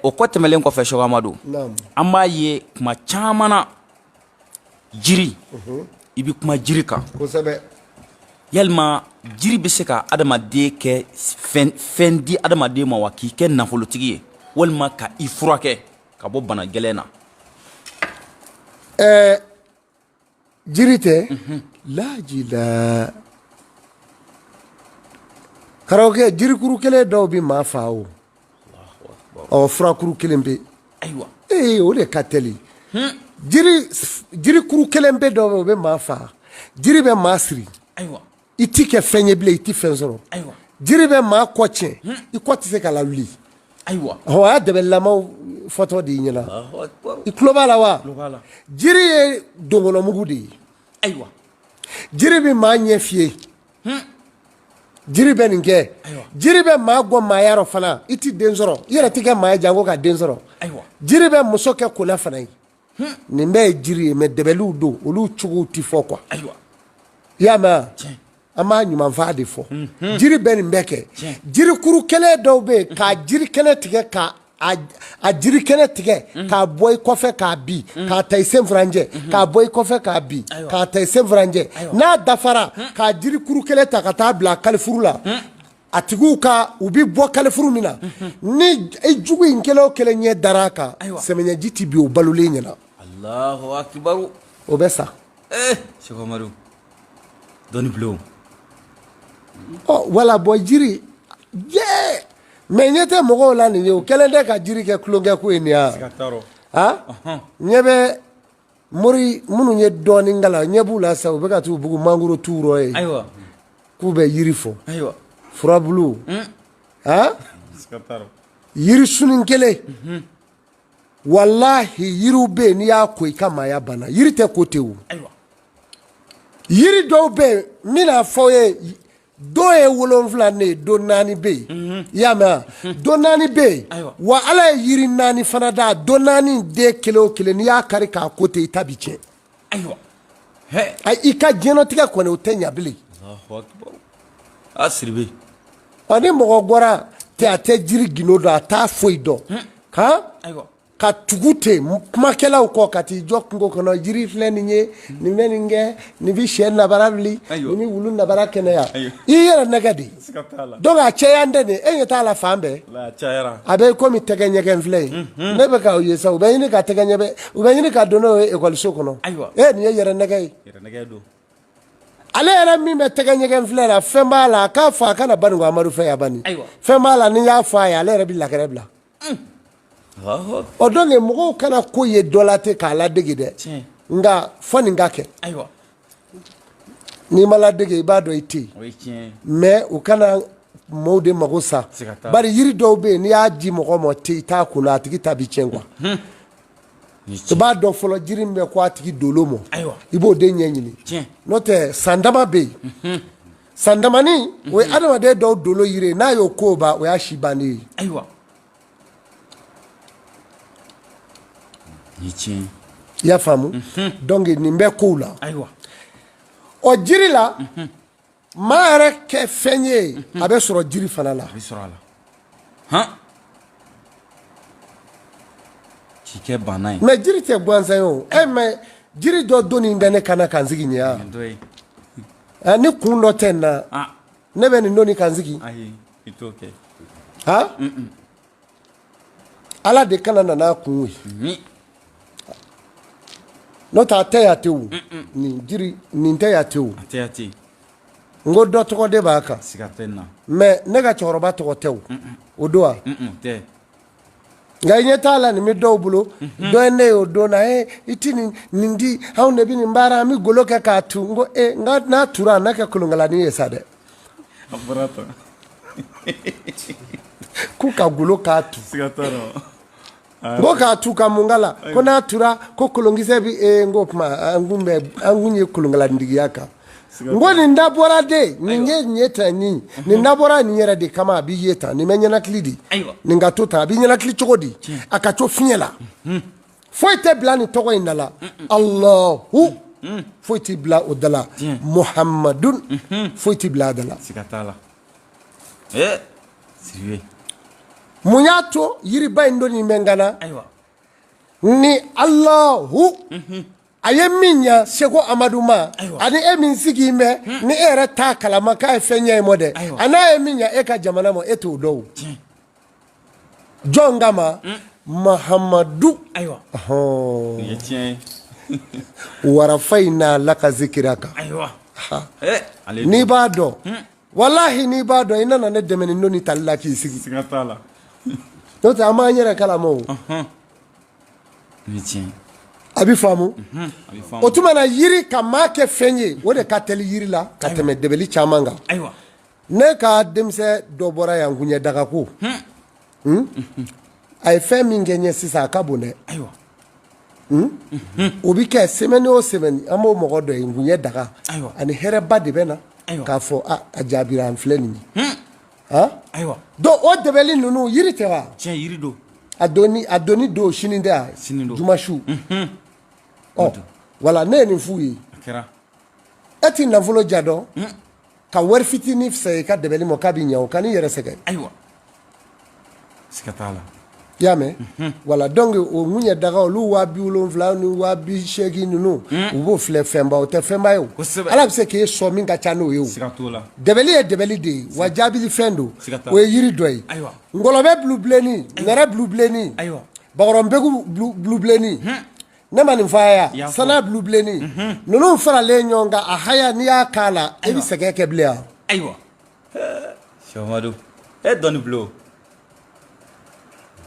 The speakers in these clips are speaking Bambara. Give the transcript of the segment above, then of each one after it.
O ko tɛmɛlen kɔfɛ Seku Amadu an b'a ye kuma caman na jiri i bɛ kuma jiri kan kosɛbɛ yalima jiri bɛ se ka adamaden kɛ fɛn di adamaden ma wa k'i kɛ nafolotigi ye walima ka i furakɛ ka bɔ bana gɛlɛn na jiri tɛ lajila karamɔgɔkɛ jirikuru kelen dɔw bɛ maa fa o furakuru kelen bɛ ayiwa o de ka teli jirikuru kelen bɛ dɔw bɛ o bɛ maa fa jiri bɛ maa siri ayiwa i ti kɛ fɛn ye bilen i ti fɛn sɔrɔ ayiwa jiri bɛ maa kɔ tiɲɛ i kɔ tɛ se ka lawuli ayiwa o y'a dɛbɛlamaw fɔtɔ de ɲɛna i tulo b'a la wa jiri ye donkɔnɔmugu de ye ayiwa jiri bɛ maa ɲɛ fiyɛ jiri bɛ nin kɛ jiri bɛ maa gɔ maaya rɔ fana i ti den sɔrɔ i yɛrɛ ti kɛ maa ye janko ka den sɔrɔ jiri bɛ muso kɛ kola fana ye nin bɛɛ ye jiri ye mais dɛbɛliw don olu cogow ti fɔ quoi i y'a mɛn an b'a ɲumanfaa de fɔ jiri bɛ nin bɛɛ kɛ jirikuru kɛnɛ dɔw bɛ yen k'a jiri kɛnɛ tigɛ ka a jiri kɛnɛ tigɛ k'a bɔ i kɔfɛ k'a bin k'a ta i sen furancɛ k'a bɔ i kɔfɛ k'a bin k'a ta i sen furancɛ n'a dafara k'a jirikuru kɛnɛ ta ka taa bila kalifuru la a tigiw ka u bɛ bɔ kalifuru min na ni jugu in kelen o kelen ɲɛ dar'a kan sɛmɛɲɛji ti bin o balolen ɲɛna Allahu akibaru o bɛ sa Seku Amadu dɔnni bilen wala bɔ jiri mais ɲɛ tɛ mɔgɔw la nin ye o kɛlen tɛ ka jiri kɛ tulonkɛ ko ye nin ya ɲɛ bɛ mori minnu ye dɔɔnin kala ɲɛ b'u la sa u bɛ ka t'u bugu mangoro tuurɔ ye k'u bɛ yiri fɔ furabulu yiri sunin kelen walahi yiriw bɛ yen n'i y'a ko i ka maaya banna yiri tɛ ko ten o yiri dɔw bɛ yen n bɛna fɔ ye dɔw ye 7 ne ye don 4 bɛ yen i y'a mɛn don 4 bɛ yen wa ala ye yiri 4 fana da don 4 den kelen o kelen n'i y'a kari k'a ko ten i ta bi tiɲɛ i ka diɲɛlatigɛ kɔni o tɛ ɲɛ bilen siribe ni mɔgɔ bɔra ten a tɛ jiri gindo dɔn a t'a foyi dɔn ka tugu ten kumakɛlaw kɔ ka t'i jɔ kungo kɔnɔ jiri filɛ nin ye nin bɛ nin kɛ nin bɛ sɛ nabara wuli nin bɛ wulu nabara kɛnɛya i yɛrɛ nɛgɛ de donc a cɛya n tɛ nin e ɲɛ t'a la fan bɛɛ a bɛ komi tɛgɛ ɲɛgɛn filɛ ye ne bɛ k'aw ye sa u bɛ ɲini ka tɛgɛ ɲɛbɛ u bɛ ɲini ka don n'o ye ekɔliso kɔnɔ nin ye yɛrɛ nɛgɛ ye ale yɛrɛ min bɛ tɛgɛ ɲɛgɛn filɛ la fɛn b'a la a k'a fɔ a kana Bani Amadu fɛ yan Bani fɛn b'a la ni y'a fɔ a ye ale yɛrɛ bɛ lakɛrɛ bila o donc mɔgɔw kana ko ye dɔ la ten k'a ladege dɛ nka fɔ nin ka kɛ n'i ma ladege i b'a dɔn i tɛ yen mais u kana maaw de mago sa bari yiri dɔw bɛ yen n'i y'a di mɔgɔ ma ten i t'a kunna a tigi ta bi tiɲɛ quoi i b'a dɔn fɔlɔ jiri min bɛ ko a tigi dolo ma i b'o de ɲɛɲini n'o tɛ san dama bɛ yen san damani o ye adamaden dɔw dolo yiri ye n'a y'o ko ban o y'a si bannen ye i y'a faamu donc nin bɛ kow la o jiri la maa yɛrɛ kɛ fɛn ye a bɛ sɔrɔ jiri fana la k'i kɛ bana ye mais jiri tɛ gansan ye o mais jiri dɔ donni bɛ ne kana kan sigi ɲɛ ni kun dɔ tɛ n na ne bɛ nin donni kan sigi ala de kana nan'a kun ye n'o tɛ a tɛ yan ten o nin jiri nin tɛ yan ten o n ko dɔ tɔgɔ de b'a kan mais ne ka cɛkɔrɔba tɔgɔ tɛ o o don wa nka i ɲɛ t'a la nin bɛ dɔw bolo dɔ ye ne ye o don na i ti nin di anw de bɛ nin baara an bɛ golo kɛ k'a tu n ko nka n'a tura a n'a kɛ kolonkalani ye sa dɛ k'u ka golo k'a tu ko k'a tu ka mun kala ko n'a tura ko kolonkisɛ bɛ n ko kuma an kun ye kolonkalandigiya kan n ko nin dabɔra de nin ye nin ye tan nin dabɔra nin yɛrɛ de kama a b'i ye tan nin bɛ ɲɛnakili de nin ka to tan a b'i ɲɛnakili cogo di a ka to fiɲɛ la foyi tɛ bila nin tɔgɔ in da la Alahu foyi t'i bila o da la Muhammadun foyi t'i bila a da la munyato yiri ba indoni mengana ayiwa ni Allahu aye minya seko amaduma ani e min sigi me ni ere ta kalama ka fenya mode ana e minya e ka jamana mo eto do jongama Muhammadu ayiwa yetien warafaina laka zikiraka ayiwa ni ba do wallahi ni ba do ina na ne demeni noni talla ki sigi sigatala to ta amanyere kalamo yetien abi famu abi famu o tuma na yiri ka ma kɛ fɛn ye o de ka teli yiri la ka tɛmɛ debeli caman kan ayiwa ne ka denmisɛn dɔ bɔra yan kuɲɛ daga ko a ye fɛn min kɛ ɲɛ sisan a ka bon dɛ ayiwa o bi kɛ semaine o semaine an b'o mɔgɔ dɔ ye kuɲɛ daga ayiwa ani hɛrɛba de bɛ na k'a fɔ a jaabira an filɛ nin ye ayiwa donc o debeli ninnu yiri tɛ wa tiɲɛ yiri don a doni don sini tɛ a sini don jumasu wala ne ye nin f'u ye e ti nafolo ja dɔn ka wari fitinin fisaya i ka dɛbɛli ma k'a bi ɲɛ o ka n'i yɛrɛ sɛgɛn ayiwa siga t'a la i y'a mɛn wala donc o ŋuɲɛ daga olu 70,000 ni 80,000 ninnu u b'o filɛ fɛnba o tɛ fɛnba ye o ala bɛ se k'e sɔn min ka ca n'o ye o siga t'o la dɛbɛli ye dɛbɛli de ye wa jaabili fɛn don o ye yiri dɔ ye ngɔlɔbɛ bulu bilenni nɛrɛ bulu bilenni bakɔrɔnbegu bulu bilenni ne ma nin fɔ a ye sana bulu bilenni ninnu faralen ɲɔgɔn kan a haya n'i y'a k'a la e bɛ sɛgɛn kɛ bilen wa ayiwa Shamadu e dɔnni bilo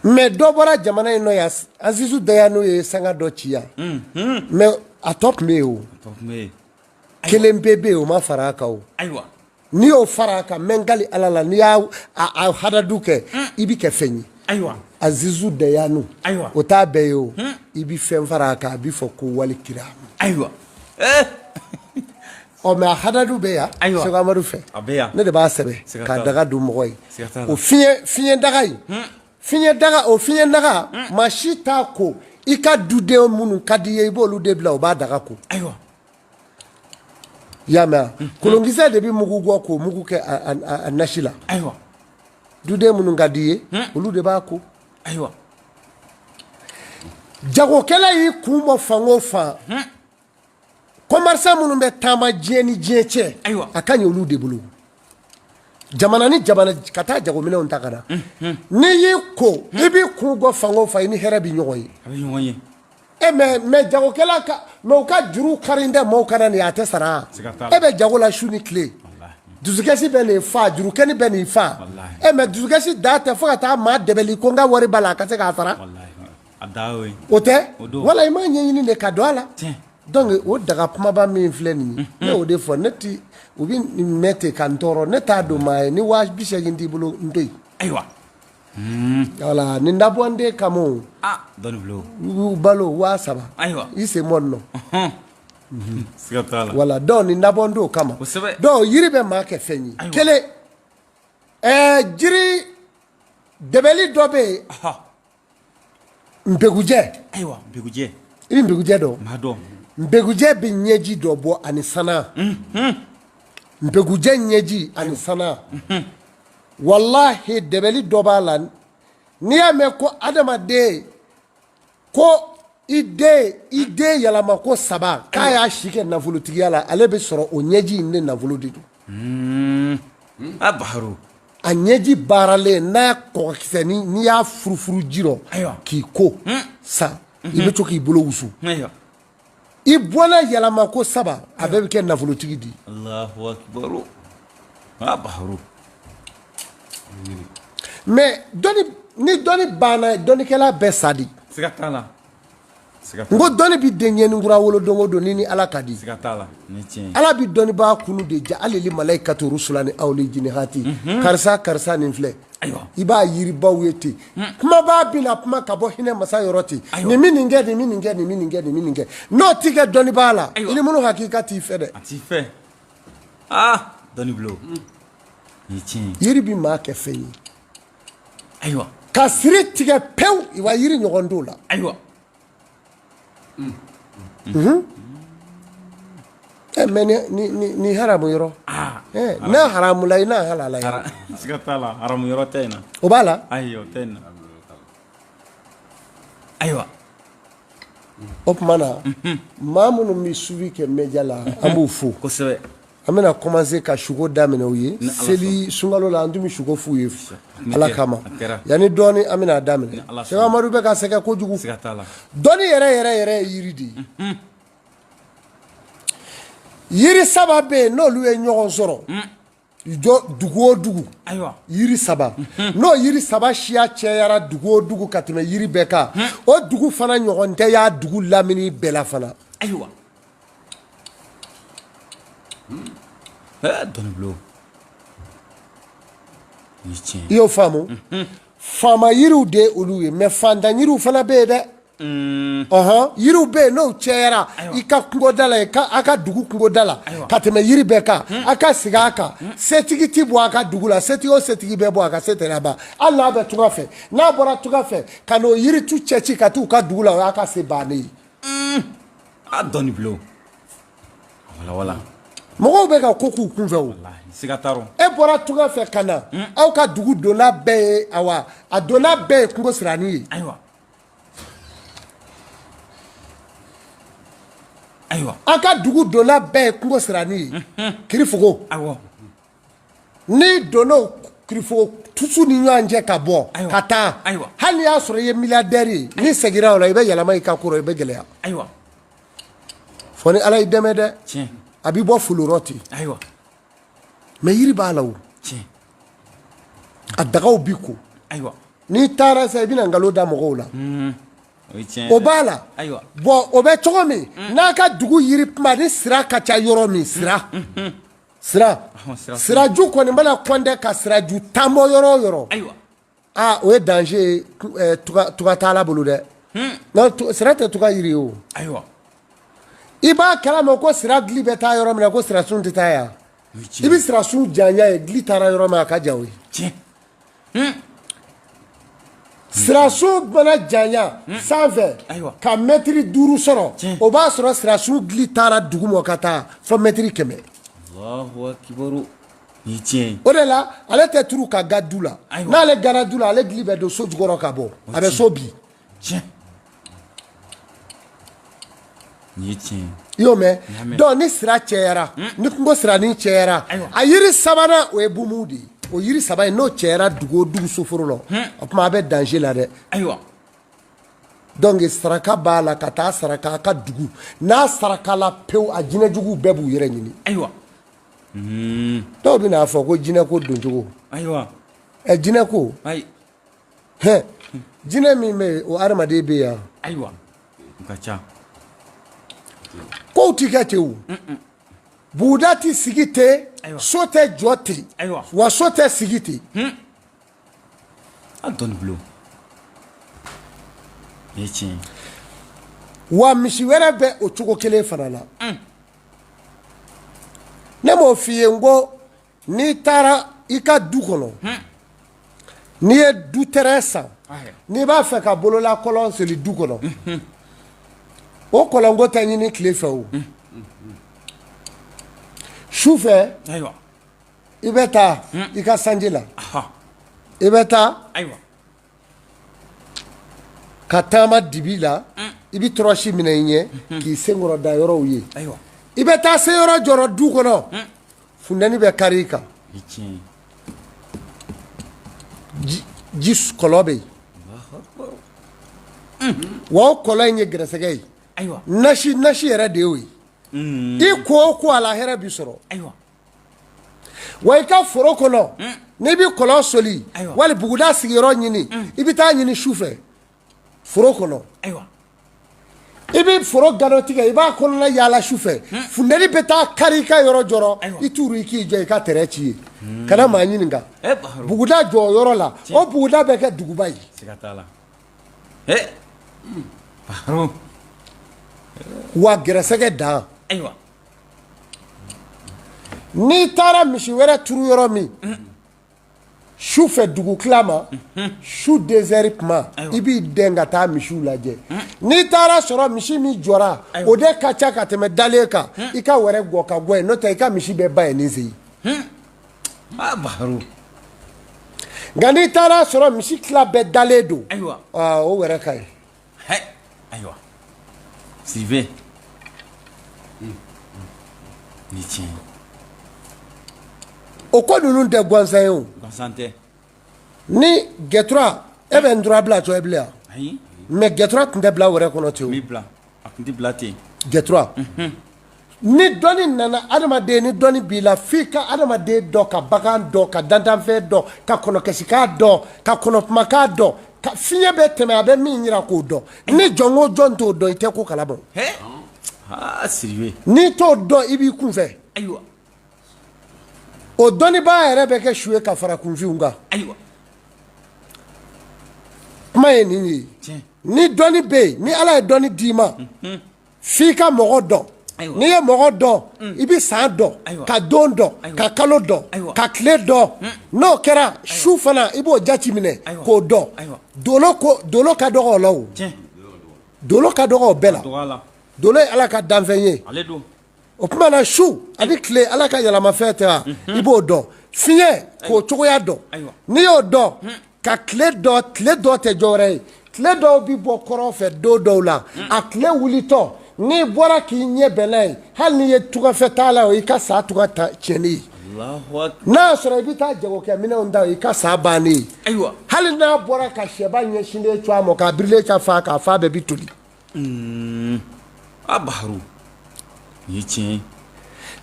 mais dɔ bɔra jamana in nɔ yan Azizu Dayano ye sanga dɔ ci yan mais a tɔ tun bɛ yen o kelen bɛɛ bɛ yen o ma fara a kan o ayiwa n'i y'o fara a kan mɛngali ala la n'i y'a hadadu kɛ i bɛ kɛ fɛn ye ayiwa Azizu Dayano ayiwa o t'a bɛɛ ye o i bɛ fɛn fara a kan a bɛ fɔ ko wali kira ayiwa ɔ mais a hadadu bɛ yan Seko Amadu fɛ ne de b'a sɛbɛn k'a daga don mɔgɔ ye o fiɲɛ daga in fiɲɛ daga maa si t'a ko i ka duden minnu ka di ye i b'olu de bila o b'a daga ko ayiwa i y'a mɛn kolonkisɛ de bɛ mugu bɔ k'o mugu kɛ a nasi la ayiwa duden minnu ka di ye olu de b'a ko ayiwa jagokɛla y'i kun bɔ fan o fan commerçant minnu bɛ taama diɲɛ ni diɲɛ cɛ a ka ɲi olu de bolo jamana ni jamana ka taa jagominɛw ta ka na n'i y'i ko i b'i kun bɔ fan o fan i ni hɛrɛ bɛ ɲɔgɔn ye a bɛ ɲɔgɔn ye mais jagokɛla ka mais u ka juru kari tɛ maaw kana nin a tɛ sara e bɛ jago la su ni tile dusukasi bɛ nin fa jurukɛni bɛ nin fa mais dusukasi da tɛ fo ka taa maa dɛbɛli ko n ka wari b'a la a ka se k'a sara o tɛ wala i m'a ɲɛɲini de ka don a la donc o daga kumaba min filɛ nin ye ne y'o de fɔ ne ti u bɛ nin mɛn ten ka n tɔɔrɔ ne t'a dɔn maa ye ni 80,000 t'i bolo n to yen ayiwa wala nin dabɔnden kama o dɔnni bilo u balo 7,000 ayiwa i sen mɔni nɔ siga t'a la wala donc nin dabɔnden kama kosɛbɛ donc yiri bɛ maa kɛ fɛn ye kelen jiri dɛbɛli dɔ bɛ yen npegujɛ ayiwa npegujɛ i bɛ npegujɛ dɔn maa dɔn npegujɛ bɛ ɲɛji dɔ bɔ ani sana npegujɛ ɲɛji ani sana wallahi dɛbɛli dɔ b'a la n'i y'a mɛn ko adamaden ko i den yɛlɛma ko 3 k'a y'a si kɛ nafolotigiya la ale bɛ sɔrɔ o ɲɛji in de nafolo de don a baharu a ɲɛji baaralen n'a kɔgɔkisɛ n'i y'a furufuru ji rɔ k'i ko sa i bɛ to k'i bolo wusu i bɔla yɛlɛma ko 7 a bɛɛ bɛ kɛ nafolotigi di Allahu akbar a baharu mais ni dɔnni banna dɔnnikɛla bɛɛ sa di siga t'a la n ko dɔnni bɛ den ɲɛni kura wolo don o don ni ala ka di siga t'a la ni tiɲɛ ala bɛ dɔnnibaa kunu de ja hali li malaikatu rusulani awli jinihati karisa nin filɛ i b'a yiribaw ye ten kumabaa bɛna kuma ka bɔ hinɛ masa yɔrɔ ten nin min nin kɛ nin min nin kɛ nin min nin kɛ nin min nin kɛ n'o ti kɛ dɔnnibaa la i ni minnu hakika t'i fɛ dɛ a t'i fɛ dɔnni bilo ni tiɲɛ yiri bɛ maa kɛ fɛn ye ayiwa ka siri tigɛ pewu i wa yiri ɲɔgɔn t'o la ayiwa mais ni haramu yɔrɔ n'a haramu la i n'a halala yɔrɔ siga t'a la haramu yɔrɔ tɛ yen na o b'a la ayi o tɛ yen na ayiwa o tuma na maa minnu bɛ suivi kɛ média la an b'u fo kosɛbɛ an bɛna commencer ka suko daminɛ u ye seli sunkalo la an tun bɛ suko f'u ye ala kama yanni dɔɔni an bɛna daminɛ Sɛk Amadu bɛ ka sɛgɛn kojugu siga t'a la dɔnni yɛrɛ ye yiri de ye yiri saba bɛ yen n'olu ye ɲɔgɔn sɔrɔ dugu o dugu yiri saba n'o yiri saba siya cɛyara dugu o dugu ka tɛmɛ yiri bɛɛ kan o dugu fana ɲɔgɔn tɛ y'a dugu lamini bɛɛ la fana ayiwa dɔnni bilo ni tiɲɛ i y'o faamu faama yiriw de olu ye mais fantan yiriw fana bɛ yen dɛ yiriw bɛ yen n'o cɛyara i ka kungoda la a ka dugu kungoda la ka tɛmɛ yiri bɛɛ kan a ka sigi a kan setigi ti bɔ a ka dugu la setigi o setigi bɛ bɔ a ka se tɛrɛ ban hali n'a bɛ tunga fɛ n'a bɔra tunga fɛ ka n'o yiri tu cɛci ka t'u ka dugu la o y'a ka se bannen ye a dɔnni bilo wala mɔgɔw bɛ ka ko k'u kunfɛ o siga t'a rɔ e bɔra tunga fɛ ka na aw ka dugu donna bɛɛ ye awa a donna bɛɛ ye kungo sirani ye ayiwa a ka dugu donna bɛɛ ye kungo sirani ye kirifogo ni donn'o kirifogo tusu ni ɲɔgɔn cɛ ka bɔ ka taa hali n'i y'a sɔrɔ i ye milliardaire ye ni seginna o la i bɛ yɛlɛma i ka ko rɔ i bɛ gɛlɛya fɔ ni ala y'i dɛmɛ dɛ a b'i bɔ fulorɔ ten mais yiri b'a la o a dagaw bi ko n'i taara sa i bɛna nkalon da mɔgɔw la o b'a la bon o bɛ cogo min n'a ka dugu yiri kuma ni sira ka ca yɔrɔ min siraju kɔni mana kɔntɛ ka siraju taamɔ yɔrɔ o yɔrɔ o ye danger ye tuga t'ala bolo dɛ sira tɛ tuga yiri o i b'a kalama ko sira gili bɛ taa yɔrɔ min na ko sirasun tɛ taa yan i bɛ sirasun janya ye gili taara yɔrɔ min a ka jan o ye sirasun mana janya sanfɛ ka mɛtiri 5 sɔrɔ o b'a sɔrɔ sirasun gili taara dugu ma ka taa fɔ mɛtiri 100 Allahu akibaru ni tiɲɛ o de la ale tɛ turu ka ga du la n'ale gara du la ale gili bɛ don so jukɔrɔ ka bɔ a bɛ so bi ni tiɲɛ i y'o mɛn donc ni sira cɛyara ni kungo sirani cɛyara a yiri sabanan o ye bumu de ye o yiri saba in n'o cɛyara dugu o dugu soforo la o tuma a bɛ danger la dɛ donc saraka b'a la ka taa saraka a ka dugu n'a saraka la pewu a jinɛjuguw bɛɛ b'u yɛrɛ ɲini dɔw bɛ n'a fɔ ko jinɛ ko don cogo jinɛ ko jinɛ min bɛ yen o adamaden bɛ yan kow ti kɛ ten o buguda ti sigi ten so tɛ jɔ ten wa so tɛ sigi ten a dɔnni bilo ni tiɲɛ wa misi wɛrɛ bɛ o cogo kelen fana la ne m'o f'i ye n ko n'i taara i ka du kɔnɔ n'i ye du terrain san n'i b'a fɛ ka bolola kɔlɔn seli du kɔnɔ o kɔlɔnko tɛ ɲini tile fɛ o su fɛ i bɛ taa i ka sanji la i bɛ taa ka taama dibi la i bɛ tɔrɔsi minɛ i ɲɛ k'i senkɔrɔ da yɔrɔw ye i bɛ taa se yɔrɔ jɔrɔ du kɔnɔ funtɛni bɛ kari i kan ji kɔlɔ bɛ yen wa o kɔlɔ in ye gɛrɛsɛgɛ ye nasi yɛrɛ de y'o ye i ko o ko a la hɛrɛ bi sɔrɔ wa i ka foro kɔnɔ n'i bɛ kɔlɔn soli wali buguda sigiyɔrɔ ɲini i bɛ taa ɲini su fɛ foro kɔnɔ i bɛ foro gado tigɛ i b'a kɔnɔna yaala su fɛ funtɛni bɛ taa kari i ka yɔrɔ jɔrɔ i tuuru i k'i jɔ i ka tɛrɛ ci ye kana maa ɲininka buguda jɔ yɔrɔ la o buguda bɛ kɛ duguba ye wa gɛrɛsɛgɛ dan n'i taara misi wɛrɛ turu yɔrɔ min su fɛ dugu tila ma su 2 heures kuma i b'i den ka taa misiw lajɛ n'i taara sɔrɔ misi min jɔra o de ka ca ka tɛmɛ dalen kan i ka wɛrɛ gɔ ka gɔ yen n'o tɛ i ka misi bɛɛ ba ye nin sen nka n'i taara sɔrɔ misi tila bɛɛ dalen don o wɛrɛ ka ɲi ayiwa Sylvain ni tiɲɛ o ko ninnu tɛ gansan ye o gansan tɛ ni gɛtura e bɛ ndura bila tɔ ye bilen ayi mais gɛtura tun tɛ bila wɛrɛ kɔnɔ ten o mi bila a tun tɛ bila ten gɛtura ni dɔnni nana adamaden ni dɔnni b'i la f'i ka adamaden dɔn ka bagan dɔn ka dantanfɛn dɔn ka kɔnɔkɛsikan dɔn ka kɔnɔkumakan dɔn ka fiɲɛ bɛ tɛmɛ a bɛ min yira k'o dɔn ni jɔn o jɔn t'o dɔn i tɛ ko kalama Sylvain n'i t'o dɔn i b'i kunfɛ ayiwa o dɔnnibaa yɛrɛ bɛ kɛ su ye ka fara kunfinw kan ayiwa kuma ye nin ye ni dɔnni bɛ yen ni ala ye dɔnni d'i ma f'i ka mɔgɔ dɔn n'i ye mɔgɔ dɔn i bɛ san dɔn ka don dɔn ka kalo dɔn ka tile dɔn n'o kɛra su fana i b'o jate minɛ k'o dɔn dolo ka dɔgɔ o la o dolo ka dɔgɔ o bɛɛ la dolo ye ala ka danfɛn ye o tuma na su ani tile ala ka yɛlɛmafɛn tɛ wa i b'o dɔn fiɲɛ k'o cogoya dɔn n'i y'o dɔn ka tile dɔ tɛ jɔwɛrɛ ye tile dɔw bi bɔ kɔrɔn fɛ don dɔw la a tile wulitɔ n'i bɔra k'i ɲɛ bɛn n'a ye hali n'i ye tugafɛ t'a la o i ka sa tuga tiɲɛni ye n'a y'a sɔrɔ i bɛ taa jagokɛminɛnw ta i ka sa bannen ye hali n'a bɔra ka sɛba ɲɛsinnen to a ma k'a birilen ka fa k'a fa bɛɛ bi toli a Baharu nin ye tiɲɛ ye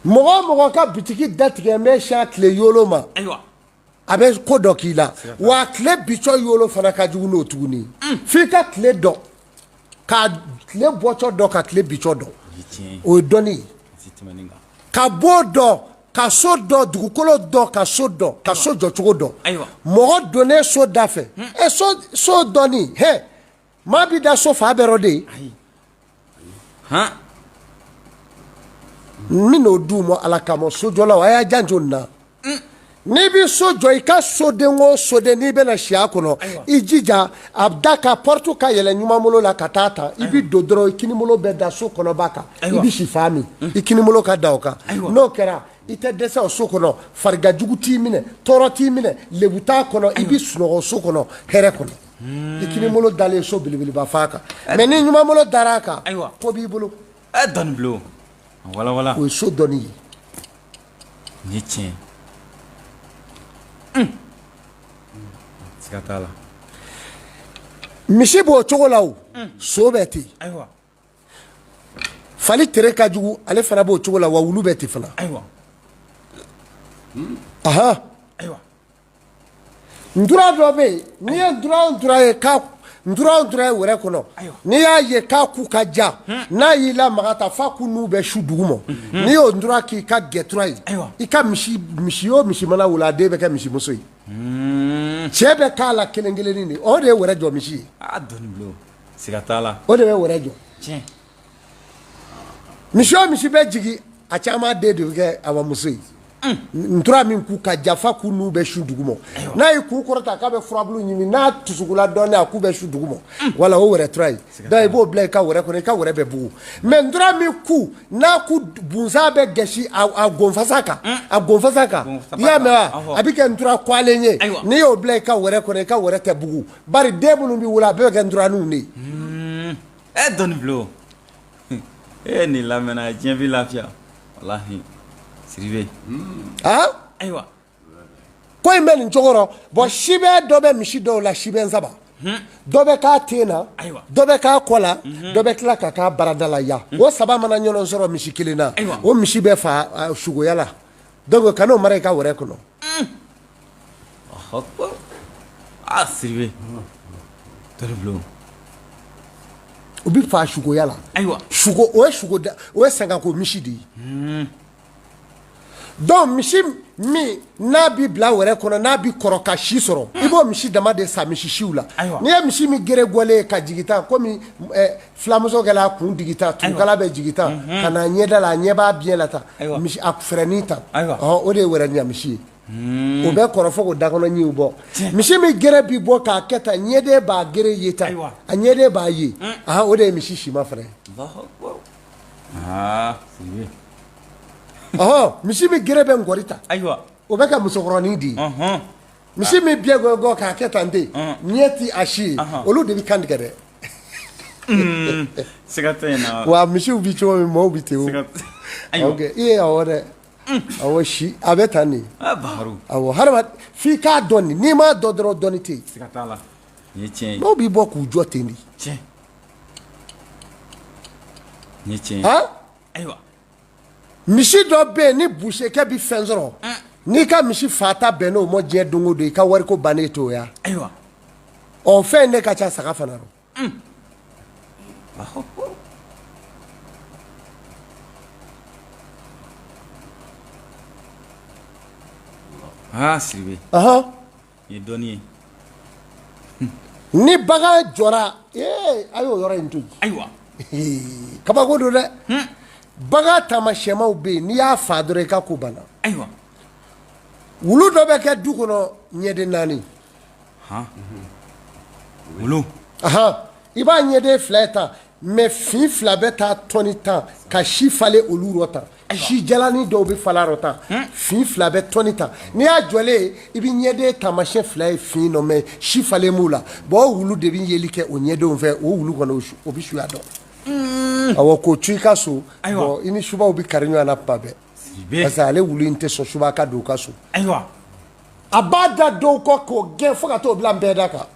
mɔgɔ o mɔgɔ ka bitiki datigɛ bɛ siya tile yolo ma a bɛ ko dɔ k'i la wa tile bicɔ yolo fana ka jugu n'o tuguni f'i ka tile dɔn ka tile bɔcɔ dɔn ka tile bicɔ dɔn o ye dɔnni ye ka bɔ dɔn ka so dɔn dugukolo dɔn ka so dɔn ka so jɔcogo dɔn mɔgɔ donnen so da fɛ so dɔnni maa bi da so fa bɛɛ rɔ de ye min n'o d'u ma ala kama sojɔlaw a y'a janto nin na n'i bi so jɔ i ka soden o soden n'i bɛna si a kɔnɔ i jija a da ka porte ka yɛlɛ ɲumanbolo la ka taa ta i bi don dɔrɔn i kinibolo bɛ da so kɔnɔba kan i bi si fa min i kinibolo ka da o kan n'o kɛra i tɛ dɛsɛ o so kɔnɔ farigajugu t'i minɛ tɔɔrɔ t'i minɛ lebu t'a kɔnɔ i bi sunɔgɔ so kɔnɔ hɛrɛ kɔnɔ i kinibolo dalen so belebeleba fa kan mais ni ɲumanbolo dar'a kan ko b'i bolo dɔnni bilo wala o ye so dɔnni ye nin ye tiɲɛ siga t'a la misi b'o cogo la o so bɛ ten fali tere ka jugu ale fana b'o cogo la wa wulu bɛ ten fana ntura dɔ bɛ yen n'i ye ntura ye k'a ntura ye wɛrɛ kɔnɔ n'i y'a ye k'a ku ka ja n'a y'i lamaga ta f'a ku n'u bɛ su dugu ma n'i y'o ntura k'i ka gɛtura ye i ka misi o misi mana wolo a den bɛ kɛ misimuso ye cɛ bɛ k'a la kelen kelennin de o de ye wɛrɛ jɔ misi ye dɔnni bilo siga t'a la o de bɛ wɛrɛ jɔ misi o misi bɛ jigin a caman den de bɛ kɛ a muso ye ntura min k'u ka jafa k'u n'u bɛ su dugu ma n'a ye k'u kɔrɔta k'a bɛ furabulu ɲimi n'a tusugula dɔɔnin a k'u bɛ su dugu ma wala o wɛrɛ tura ye donc i b'o bila i ka wɛrɛ kɔnɔ i ka wɛrɛ bɛ bugu mais ntura min ku n'a ku bunsan bɛ gɛsi a gonfasa kan i y'a mɛn wa a bɛ kɛ ntura kɔlen ye n'i y'o bila i ka wɛrɛ kɔnɔ i ka wɛrɛ tɛ bugu bari den minnu bɛ wolo a bɛɛ bɛ kɛ nturaninw de ye dɔnni bilo nin lamɛnna diɲɛ bɛ lafiya walahi Sylvain ayiwa ko in bɛ nin cogo rɔ bon sibɛ dɔ bɛ misi dɔw la sibɛ saba dɔ bɛ k'a ten na dɔ bɛ k'a kɔ la dɔ bɛ tila ka k'a barada la yan o saba mana ɲɔgɔn sɔrɔ misi kelen na o misi bɛ fa sugoya la donc kan'o mara i ka wɛrɛ kɔnɔ Sylvain dɔnni bilo o bɛ fa sugoya la sugo o ye sangako misi de ye donc misi min n'a bi bila wɛrɛ kɔnɔ n'a bi kɔrɔ ka si sɔrɔ i b'o misi dama de sa misi siw la n'i ye misi min gere gɔlen ka jigin tan komi filamuso kɛla a kun digi tan turukala bɛ jigin tan ka na ɲɛda la a ɲɛ b'a biɲɛ la tan misi a fɛrɛnin tan o de ye wɛrɛ ɲɛ misi ye o bɛ kɔrɔ fɔ ko dakɔnɔ ɲiw bɔ misi min gɛrɛ bi bɔ k'a kɛ tan ɲɛden b'a gɛrɛ ye tan a ɲɛden b'a ye o de ye misi sima fana ye misi min gɛrɛ bɛ nkɔri ta o bɛ ka musokɔrɔnin di misi min biɲɛ gɔgɔ k'a kɛ tan ten ɲɛ ti a si ye olu de bɛ kan tigɛ dɛ wa misiw bi cogo min maaw bi ten o i ye awɔ dɛ awɔ si a bɛ tan de awɔ hadamaden f'i k'a dɔn de n'i m'a dɔn dɔrɔn dɔnni tɛ yen dɔw b'i bɔ k'u jɔ ten de misi dɔ bɛ yen ni busekɛ bi fɛn sɔrɔ n'i ka misi fata bɛnn'o ma diɲɛ don o don i ka wariko bannen t'o ya fɛn ne ka ca saga fana rɔ Siribe ye dɔnni ye ni bagan jɔra a y'o yɔrɔ in to yen kabako don dɛ bagan taamasiyɛnmaw bɛ yen n'i y'a fa dɔrɔn i ka ko banna wulu dɔ bɛ kɛ du kɔnɔ ɲɛden 4 wulu i b'a ɲɛden 2 ye tan mais fin 2 bɛ taa tɔni 10 ka si falen olu rɔ tan si jalani dɔw bɛ fala rɔ tan fin 2 bɛ tɔni 10 n'i y'a jɔlen i bɛ ɲɛden taamasiyɛn 2 ye fin nɔ mais si falen m'u la o wulu de bɛ yeli kɛ o ɲɛdenw fɛ o wulu kɔnɔ o bɛ suya dɔn awɔ k'o to i ka so i ni subaw bɛ kari ɲɔgɔn na tuma bɛɛ parce que ale wulu in tɛ sɔn suba ka don u ka so a b'a da dɔw kɔ k'o gɛn fo ka t'o bila n bɛɛ da kan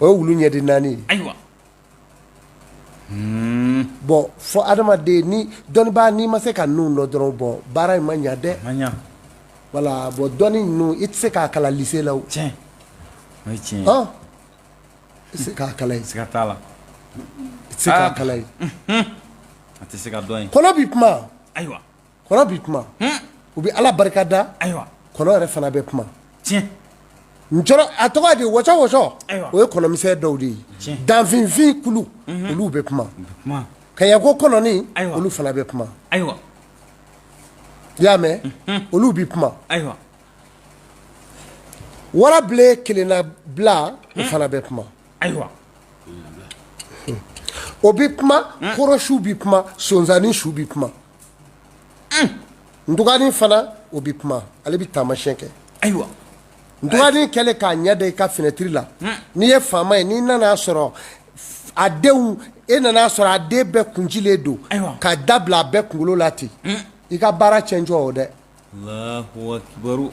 o ye wulu ɲɛden 4 ye bon fo adamaden ni dɔnnibaa n'i ma se ka ninnu dɔn dɔrɔn baara in ma ɲa dɛ voilà bon dɔnni ninnu i tɛ se k'a kalan lycée la o i tɛ se k'a kalan yen siga t'a la i tɛ se k'a kalan yen a tɛ se ka dɔn yen kɔnɔ bi kuma kɔnɔ bi kuma u bɛ ala barika da kɔnɔ yɛrɛ fana bɛ kuma ntɔrɔ a tɔgɔ de wɔsɔ o ye kɔnɔmisɛn dɔw de ye danfinfin kulu olu bɛ kuma kaɲako kɔnɔni olu fana bɛ kuma i y'a mɛn olu bɛ kuma warabilen kelenna bila o fana bɛ kuma o bɛ kuma kɔrɔsiw bɛ kuma sonsannin su bɛ kuma ntugani fana o bɛ kuma ale bɛ taamasiyɛn kɛ ntugani kɛlen k'a ɲɛ da i ka fenêtre la n'i ye faama ye n'i nana sɔrɔ a denw e nana sɔrɔ a den bɛɛ kuncilen don ka dabila a bɛɛ kunkolo la ten i ka baara cɛnjɔ o dɛ Allahu akibaru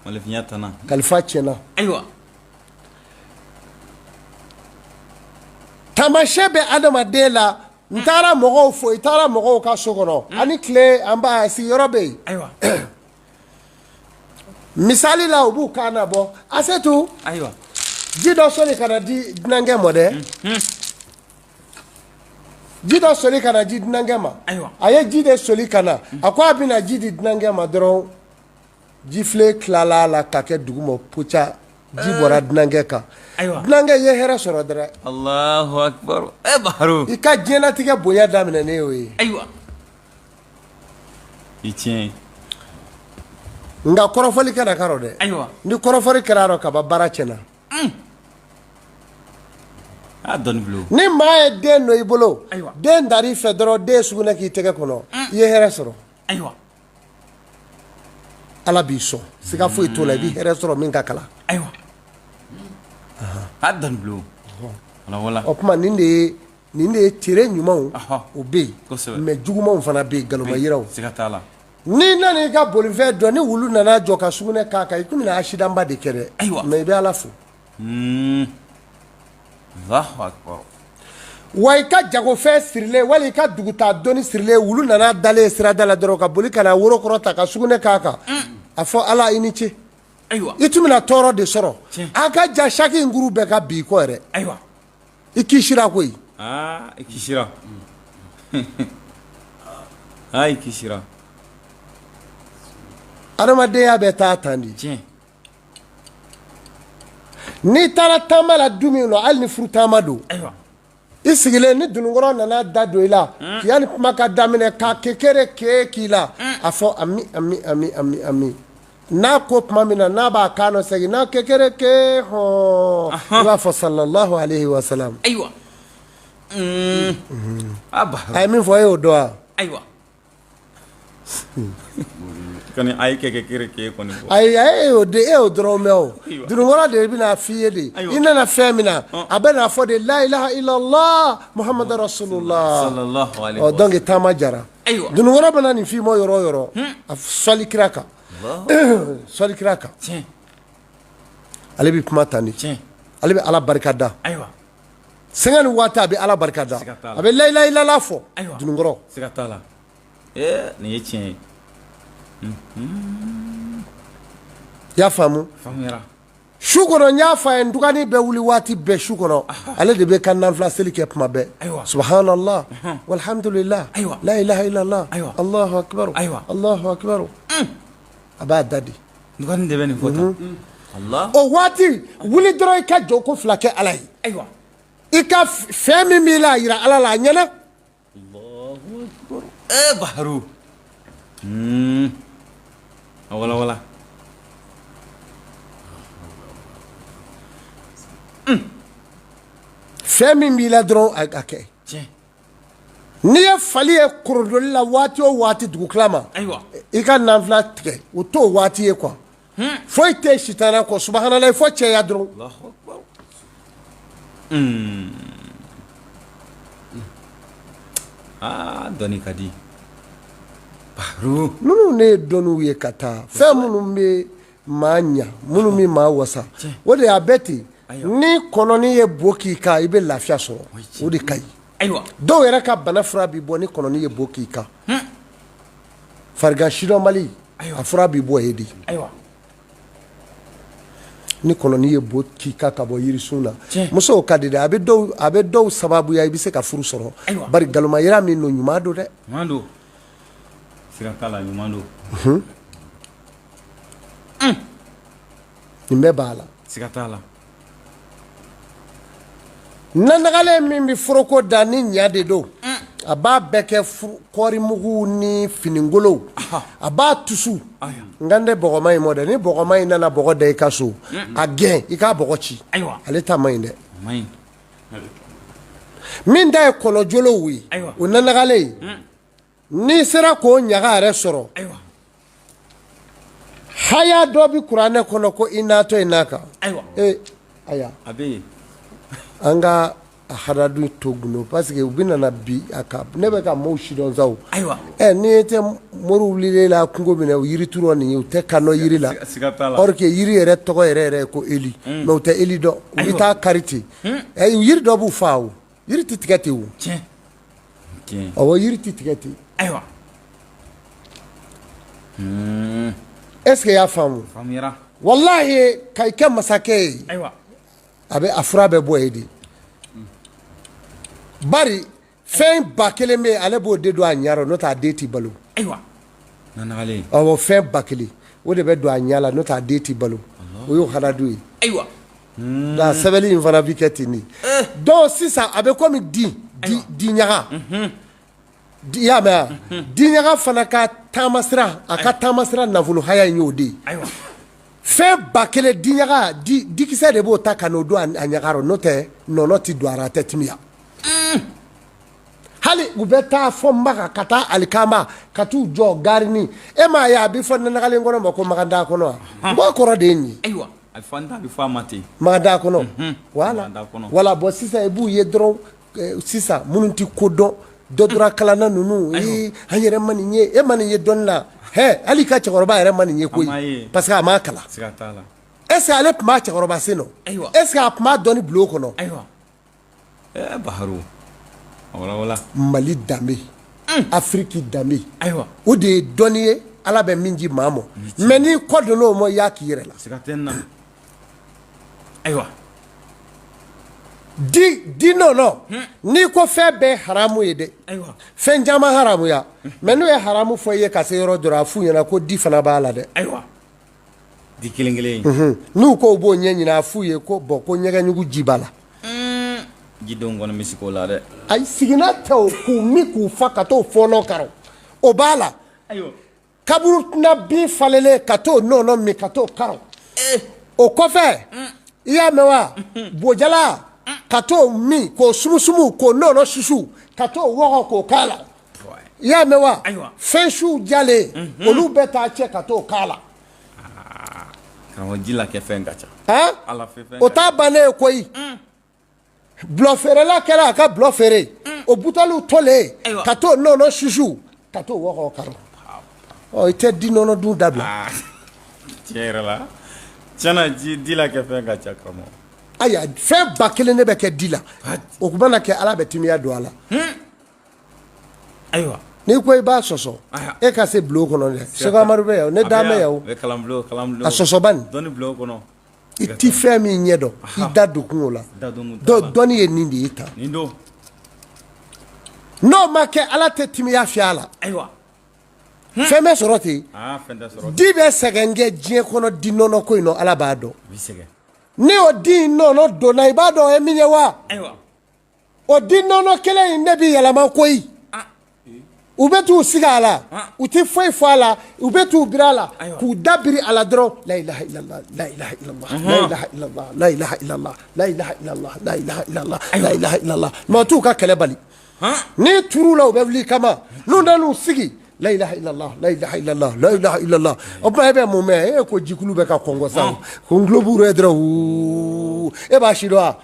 malefinya tana kalifa tiɲɛna taamasiyɛn bɛ adamaden la n taara mɔgɔw fo i taara mɔgɔw ka so kɔnɔ ani tile an b'a sigiyɔrɔ bɛ yen misali la u b'u kan na bɔ Asetu ji dɔ soli ka na di dunankɛ ma dɛ ji dɔ soli ka na di dunankɛ ma a ye ji de soli ka na a ko a bɛna ji di dunankɛ ma dɔrɔn jifilen tilala la ka kɛ dugu ma puca ji bɔra dunankɛ kan dunankɛ ye hɛrɛ sɔrɔ dɛrɛ Allahu akbar Baharu i ka diɲɛlatigɛ bonya daminɛ ne y'o ye i tiɲɛ nka kɔrɔfɔli kɛra ka rɔ dɛ ni kɔrɔfɔli kɛra rɔ kaba baara tiɲɛna ni maa ye den dɔ i bolo den dar'i fɛ dɔrɔn den sugunɛ k'i tɛgɛ kɔnɔ i ye hɛrɛ sɔrɔ ala b'i sɔn siga foyi t'o la i bɛ hɛrɛ sɔrɔ min ka kalan o tuma nin de ye tere ɲumanw o bɛ yen mais jugumanw fana bɛ yen galoma yiraw n'i nana i ka bolifɛn dɔn ni wulu nana jɔ ka sugunɛ k'a kan i komi accident ba de kɛ dɛ mais i bɛ ala fo wa i ka jagofɛn sirilen wali i ka dugutaa dɔnni sirilen wulu nana dalen sirada la dɔrɔn ka boli ka na worokɔrɔ ta ka sugunɛ k'a kan a fɔ ala i ni ce i tun bɛna tɔɔrɔ de sɔrɔ a ka jan chaque nkuru bɛɛ ka bi i kɔ yɛrɛ i kisira koyi i kisira i kisira adamadenya bɛ taa tan de n'i taara taama la du min na hali ni furu taama don i sigilen ni dunukɔrɔ nana da don i la yanni kuma ka daminɛ ka kekere k'e k'i la a fɔ ami n'a ko tuma min na n'a b'a kan nɔ segin n'a kekere ke hɔn i b'a fɔ sallallahu alayhi wa sallam ayiwa a ye min fɔ e y'o dɔn wa ayiwa kɔni a ye kekere ke kɔni fɔ ayi e y'o dɔrɔn mɛn o dunukɔrɔ de bɛna f'i ye de i nana fɛn min na a bɛna fɔ de la ilaha illallah muhammadu rasulullah sallallahu alayhi wa sallam donc taama jara dunukɔrɔ bɛna nin f'i ma yɔrɔ o yɔrɔ a sɔli kira kan sɔli kira kan ale bɛ kuma tan de ale bɛ ala barika da sɛgɛn ni waati a bɛ ala barika da a bɛ la ilaha illallah fɔ dunukɔrɔ siga t'a la nin ye tiɲɛ ye i y'a faamu su kɔnɔ n y'a fɔ a ye n dɔgɔnin bɛ wuli waati bɛɛ su kɔnɔ ale de bɛ ka nanfila seli kɛ tuma bɛɛ subhanallah walhamdulillah la ilaha illallah allahu akbar allahu akbar a b'a da di dɔgɔnin de bɛ nin fɔ tan o waati wuli dɔrɔn i ka jɔ ko fila kɛ ala ye i ka fɛn min b'i la a yira ala la a ɲɛna Baharu wala fɛn min b'i la dɔrɔn a kɛ n'i ye fali ye korodoli la waati o waati dugukila ma i ka nanfila tigɛ o t'o waati ye quoi foyi tɛ sitana kɔ subhanallah fo cɛya dɔrɔn dɔnni ka di Baharu minnu ne ye dɔnniw ye ka taa fɛn minnu bɛ maa ɲa minnu bɛ maa wasa o de y'a bɛɛ ten ni kɔnɔni ye bo k'i kan i bɛ lafiya sɔrɔ o de ka ɲi dɔw yɛrɛ ka bana fura bɛ bɔ ni kɔnɔni ye bo k'i kan farigan sidɔnbali a fura bɛ bɔ yen de ni kɔnɔni ye bo k'i kan ka bɔ yirisun na musow ka di dɛ a bɛ dɔw sababuya i bɛ se ka furu sɔrɔ bari ngalonmayira min don ɲuman don dɛ ɲuman don siga t'a la ɲuman don nin bɛɛ b'a la siga t'a la nanagalen min bɛ foroko da ni ɲa de don a b'a bɛɛ kɛ kɔɔrimugu ni finingolow a b'a tusu nka n tɛ bɔgɔma in mɔ dɛ ni bɔgɔma in nana bɔgɔ da i ka so a gɛn i k'a bɔgɔ ci ale ta ma ɲi dɛ min ta ye kɔnɔjolow ye o nanagalen n'i sera k'o ɲaga yɛrɛ sɔrɔ haya dɔ bɛ kuranɛ kɔnɔ ko i n'a tɔ i n'a kan aya an ka a hadadu to gundo parce que u bɛ nana bi a kan ne bɛ ka maaw sidɔn sa o ni tɛ mori wulilen la kungo minɛ o yiri turu nin ye u tɛ kan dɔn yiri la or que yiri yɛrɛ tɔgɔ yɛrɛ ye ko Eli mais u tɛ Eli dɔn u bɛ taa kari ten yiri dɔ b'u fa o yiri tɛ tigɛ ten o awɔ yiri tɛ tigɛ ten est-ce que i y'a faamu walahi ka i kɛ masakɛ ye a fura bɛ bɔ yen de bari fɛn ba kelen bɛ ale b'o de don a ɲa n'o tɛ a den t'i balo awɔ fɛn ba kelen o de bɛ don a ɲa la n'o tɛ a den t'i balo o y'o hadadu ye nka sɛbɛnni in fana bɛ kɛ ten de donc sisan a bɛ komi di ɲaga i y'a mɛn wa di ɲaga fana ka taamasira a ka taamasira nafolo haya in y'o de ye fɛn ba kelen di ɲaga dikisɛ de b'o ta ka n'o don a ɲaga rɔ n'o tɛ nɔnɔ tɛ don a ra a tɛ timiya hali u bɛ taa fɔ Maka ka taa alikama ka t'u jɔ garini e m'a ye a bɛ fɔ nanagalen kɔnɔ ma ko Magada kɔnɔ wa n b'o kɔrɔ de ye nin ye Magada kɔnɔ wala bɔn sisan i b'u ye dɔrɔn sisan minnu tɛ ko dɔn dɔ dɔra kalanna ninnu an yɛrɛ ma nin ye e ma nin ye dɔnni na hali ka cɛkɔrɔba yɛrɛ ma nin ye koyi parce que a m'a kalan est-ce que ale tun b'a cɛkɔrɔba sen nɔ est-ce que a tun b'a dɔnni bulon kɔnɔ Baharu Mali danbe Afiriki danbe o de ye dɔnni ye Ala bɛ min di maa ma mais n'i kɔ donna o ma i y'a k'i yɛrɛ la di nɔnɔ n'i ko fɛn bɛɛ haramu ye dɛ fɛn caman haramuya mais n'o ye haramu fɔ i ye ka se yɔrɔ dɔrɔn a f'u ɲɛna ko di fana b'a la dɛ di kelen kelen n'u ko u b'o ɲɛ ɲini a f'u ye ko bɔn ko ɲɛgɛnjugu ji b'a la jidon gɔnɔ misiko la dɛ ay sigina taw ku mi ku fakato fono karo o bala ayo kaburu na bi falele kato nono mi kato karo o kɔfɛ iya mewa bojala kato mi ko sumusumu ko nono susu kato wogo ko kala iya mewa fenshu jale olu beta che kato kala karamɔgɔ ji la kɛ fɛn ka ca ala fɛ fɛn o ta bane koyi blofere la kɛra a ka blofere o butalu tole kato nono susu kato wogo karo o ite di nono dun dabla tiɲɛ yɛrɛ la tiɲɛna di la kɛ fɛn ka ca karamɔgɔ aya fɛn ba kelen ne bɛ kɛ di la o kuma na kɛ ala bɛ timiya don a la ayiwa n'i ko i b'a sɔsɔ e ka se bulon kɔnɔ dɛ Sɛgɛmaru bɛ yan ne da mɛ yan o a sɔsɔba nin dɔnni bulon kɔnɔ i ti fɛn min ɲɛ dɔn i da don kungo la dɔnni ye nin de ye tan nin don n'o ma kɛ ala tɛ timiya fiyɛ a la ayiwa fɛn bɛ sɔrɔ ten fɛn tɛ sɔrɔ di bɛ sɛgɛn kɛ diɲɛ kɔnɔ di nɔnɔ ko in nɔ ala b'a dɔn bi sɛgɛn ni o di nɔnɔ donna i b'a dɔn o ye min ye wa ayiwa o di nɔnɔ kelen in ne bi yɛlɛma koyi u bɛ t'u sigi a la u tɛ foyi fɔ a la u bɛ t'u biri a la k'u da biri a la dɔrɔn la ilaha illallah la ilaha illallah la ilaha illallah la ilaha illallah la ilaha illallah la ilaha illallah la ilaha illallah mais t'u ka kɛlɛ bali ni turu la u bɛ wuli kama n'u nan'u sigi la ilaha illallah la ilaha illallah la ilaha illallah o kuma e bɛ mun mɛn e ko jikulu bɛ ka kɔngɔ sa ko nglobu re dɔrɔn e b'a si dɔn wa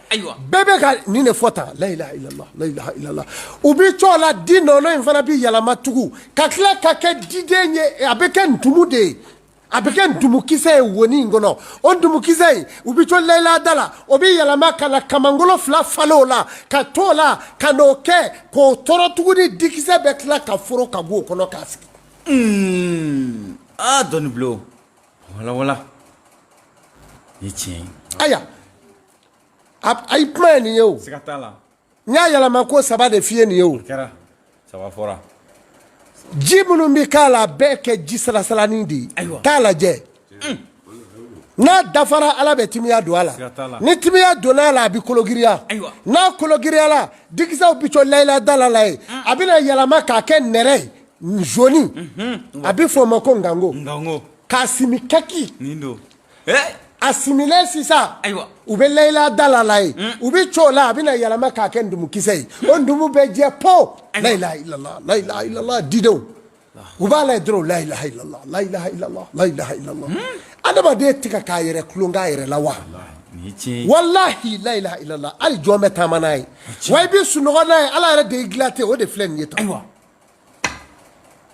bɛɛ bɛ ka nin de fɔ tan la ilaha illallah la ilaha illallah u bi cɔ la di nɔnɔ in fana bi yɛlɛma tugun ka tila ka kɛ diden ye a bɛ kɛ ntumu de ye a bɛ kɛ ntumukisɛ ye woni in kɔnɔ o ntumukisɛ in u bi cɔ layila da la o bi yɛlɛma ka na kamangolo fila falen o la ka to o la ka n'o kɛ k'o tɔrɔ tuguni dikisɛ bɛ tila ka foro ka bɔ o kɔnɔ k'a sigi dɔnni bulon wala ni tiɲɛ aya a yi kuma ye nin ye o siga t'a la n y'a yɛlɛma ko saba de f'i ye nin ye o kɛra saba fɔra ji minnu bi k'a la a bɛɛ kɛ ji salasalanin de ye k'a lajɛ n'a dafara ala bɛ timiya don a la ni timiya donna a la a bɛ kologiriya n'a kologiriya la dikisɛw bi cɔ layila da la ye a bɛna yɛlɛma k'a kɛ nɛrɛ jaune a bɛ fɔ o ma ko ngango k'a simi kaki a similen sisan u bɛ layila da la ye u bɛ cɔ o la a bɛna yɛlɛma k'a kɛ ndumukisɛ ye o ndumu bɛ jɛ po la ilaha illallah la ilaha illallah didenw u b'a lajɛ dɔrɔn la ilaha illallah la ilaha illallah la ilaha illallah adamaden tɛ ka k'a yɛrɛ kulon k'a yɛrɛ la wa wallahi la ilaha illallah hali jɔn bɛ taama n'a ye wa i bɛ sunɔgɔ n'a ye ala yɛrɛ de y'i dilan ten o de filɛ nin ye tan o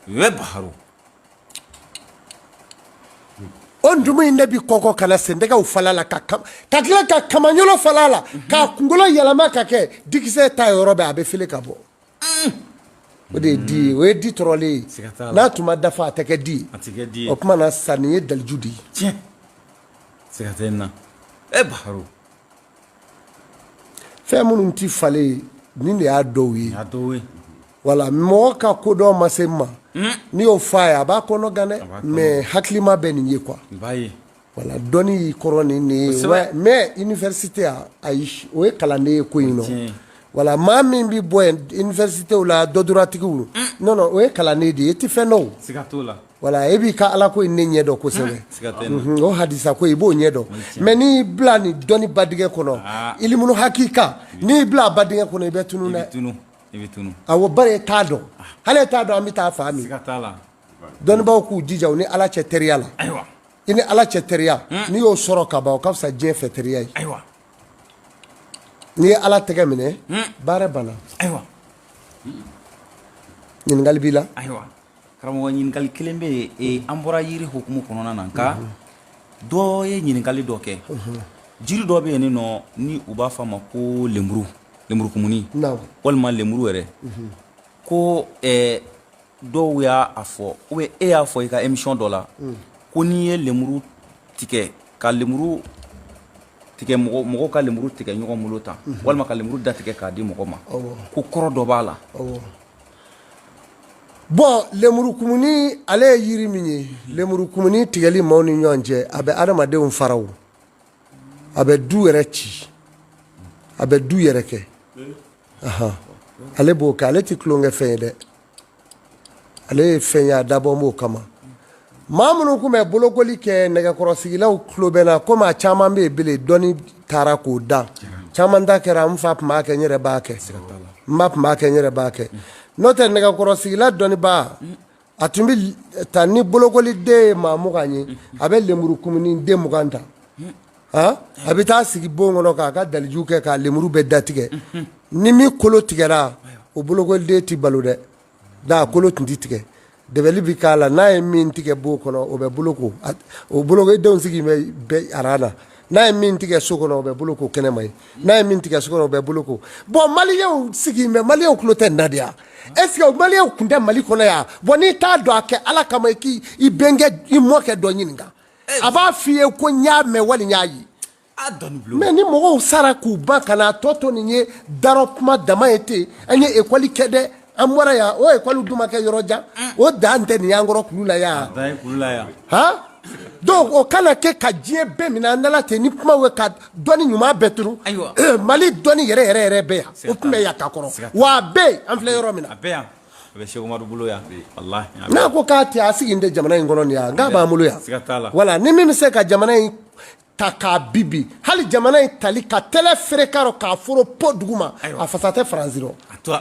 ye baharo o ndumu in de bi kɔkɔ ka na sendɛgɛw fala la ka tila ka kamaɲɔlɔ fala la k'a kunkolo yɛlɛma ka kɛ dikisɛ ta yɔrɔ bɛɛ a bɛ fili ka bɔ o de ye di ye o ye di tɔrɔlen ye n'a tun ma dafa a tɛ kɛ di ye o kuma na sa nin ye daliju de ye tiɲɛ siga tɛ n na baharo fɛn minnu tɛ falen nin de y'a dɔw ye wala mɔgɔ ka kodɔn ma se ma n'i y'o fɔ a ye a b'a kɔnɔ gan dɛ mais hakilima bɛ nin ye quoi wala dɔnni y'i kɔrɔ nin ye mais université ayi o ye kalanden ye ko in nɔ wala maa min bɛ bɔ université la dɔdɔratigiw non non o ye kalanden de ye i tɛ fɛn dɔn o siga t'o la wala e b'i ka ala ko in ne ɲɛ dɔn kosɛbɛ o hadisa ko i b'o ɲɛ dɔn mais n'i bila nin dɔnni badingɛ kɔnɔ ilimunu hakika n'i bila badingɛ kɔnɔ i bɛ tunu dɛ awɔ bari t'a dɔn hali t'a dɔn an bɛ taa fa min dɔnnibaw k'u jija u ni ala cɛ teriya la i ni ala cɛ teriya n'i y'o sɔrɔ ka ban o ka fisa diɲɛ fɛ teriya ye n'i ye ala tɛgɛ minɛ baara banna ɲininkali b'i la karamɔgɔ ɲininkali kelen bɛ yen an bɔra yiri hukumu kɔnɔna na nka dɔ ye ɲininkali dɔ kɛ jiri dɔ bɛ yen nɔ ni u b'a fɔ a ma ko lemurukumuni walima lemuru yɛrɛ ko dɔw y'a fɔ ou bien e y'a fɔ i ka émission dɔ la ko n'i ye lemuru tigɛ ka lemuru tigɛ mɔgɔw ka lemuru tigɛ ɲɔgɔn bolo tan walima ka lemuru datigɛ k'a di mɔgɔ ma ko kɔrɔ dɔ b'a la bon lemurukumuni ale ye yiri min ye lemurukumuni tigɛli maaw ni ɲɔgɔn cɛ a bɛ adamadenw fara o a bɛ du yɛrɛ ci a bɛ du yɛrɛ kɛ ale b'o kɛ ale ti tulonkɛ fɛn ye dɛ ale ye fɛn ye a dabɔ m'o kama maa minnu kun bɛ bolokoli kɛ nɛgɛkɔrɔsigilaw tulo bɛ na komi a caman bɛ yen bele dɔnni taara k'o da caman ta kɛra n fa tun b'a kɛ n yɛrɛ b'a kɛ n ba tun b'a kɛ n yɛrɛ b'a kɛ n'o tɛ nɛgɛkɔrɔsigila dɔnnibaa a tun bɛ ta ni bolokoliden ye maa 20 ye a bɛ lemuru kumuni den 20 ta a bɛ taa sigi bon kɔnɔ k'a ka dalijuw kɛ k'a lemuru bɛɛ datigɛ ni min kolo tigɛra o bolokoliden tɛ balo dɛ n'a kolo tun tɛ tigɛ dɛbɛli bɛ k'a la n'a ye min tigɛ bon kɔnɔ o bɛ boloko o bolokolidenw sigi bɛ aran na n'a ye min tigɛ so kɔnɔ o bɛ boloko kɛnɛma ye n'a ye min tigɛ so kɔnɔ o bɛ boloko bon maliyɛnw sigi mɛ maliyɛnw tulo tɛ nin na de ya est-ce que maliyɛnw tun tɛ Mali kɔnɔ yan bon n'i t'a dɔn a kɛ Ala kama i bɛnkɛ i mɔkɛ dɔ ɲininka a b'a f'i ye ko n y'a mɛn wali n y'a ye mais ni mɔgɔw sara k'u ban ka na tɔ to nin ye darɔ kuma dama ye ten an ye école kɛ dɛ an bɔra yan o école dun ma kɛ yɔrɔ jan o dan tɛ nin y'an kɔrɔ kulu la yan donc o kana kɛ ka diɲɛ bɛɛ minɛ an dala ten ni kuma bɛ ka dɔnni ɲuman bɛɛ turu Mali dɔnni yɛrɛ yɛrɛ yɛrɛ bɛ yan o tun bɛ yan ka kɔrɔ wa a bɛ yen an filɛ yɔrɔ min na n'a ko k'a tɛ a sigi tɛ jamana in kɔnɔ nin yan nka b'an bolo yan wala ni min bɛ se ka jamana in ta k'a bibi hali jamana in tali ka tɛlɛ feere k'a k'a foro po dugu ma a fasa tɛ faransi rɔ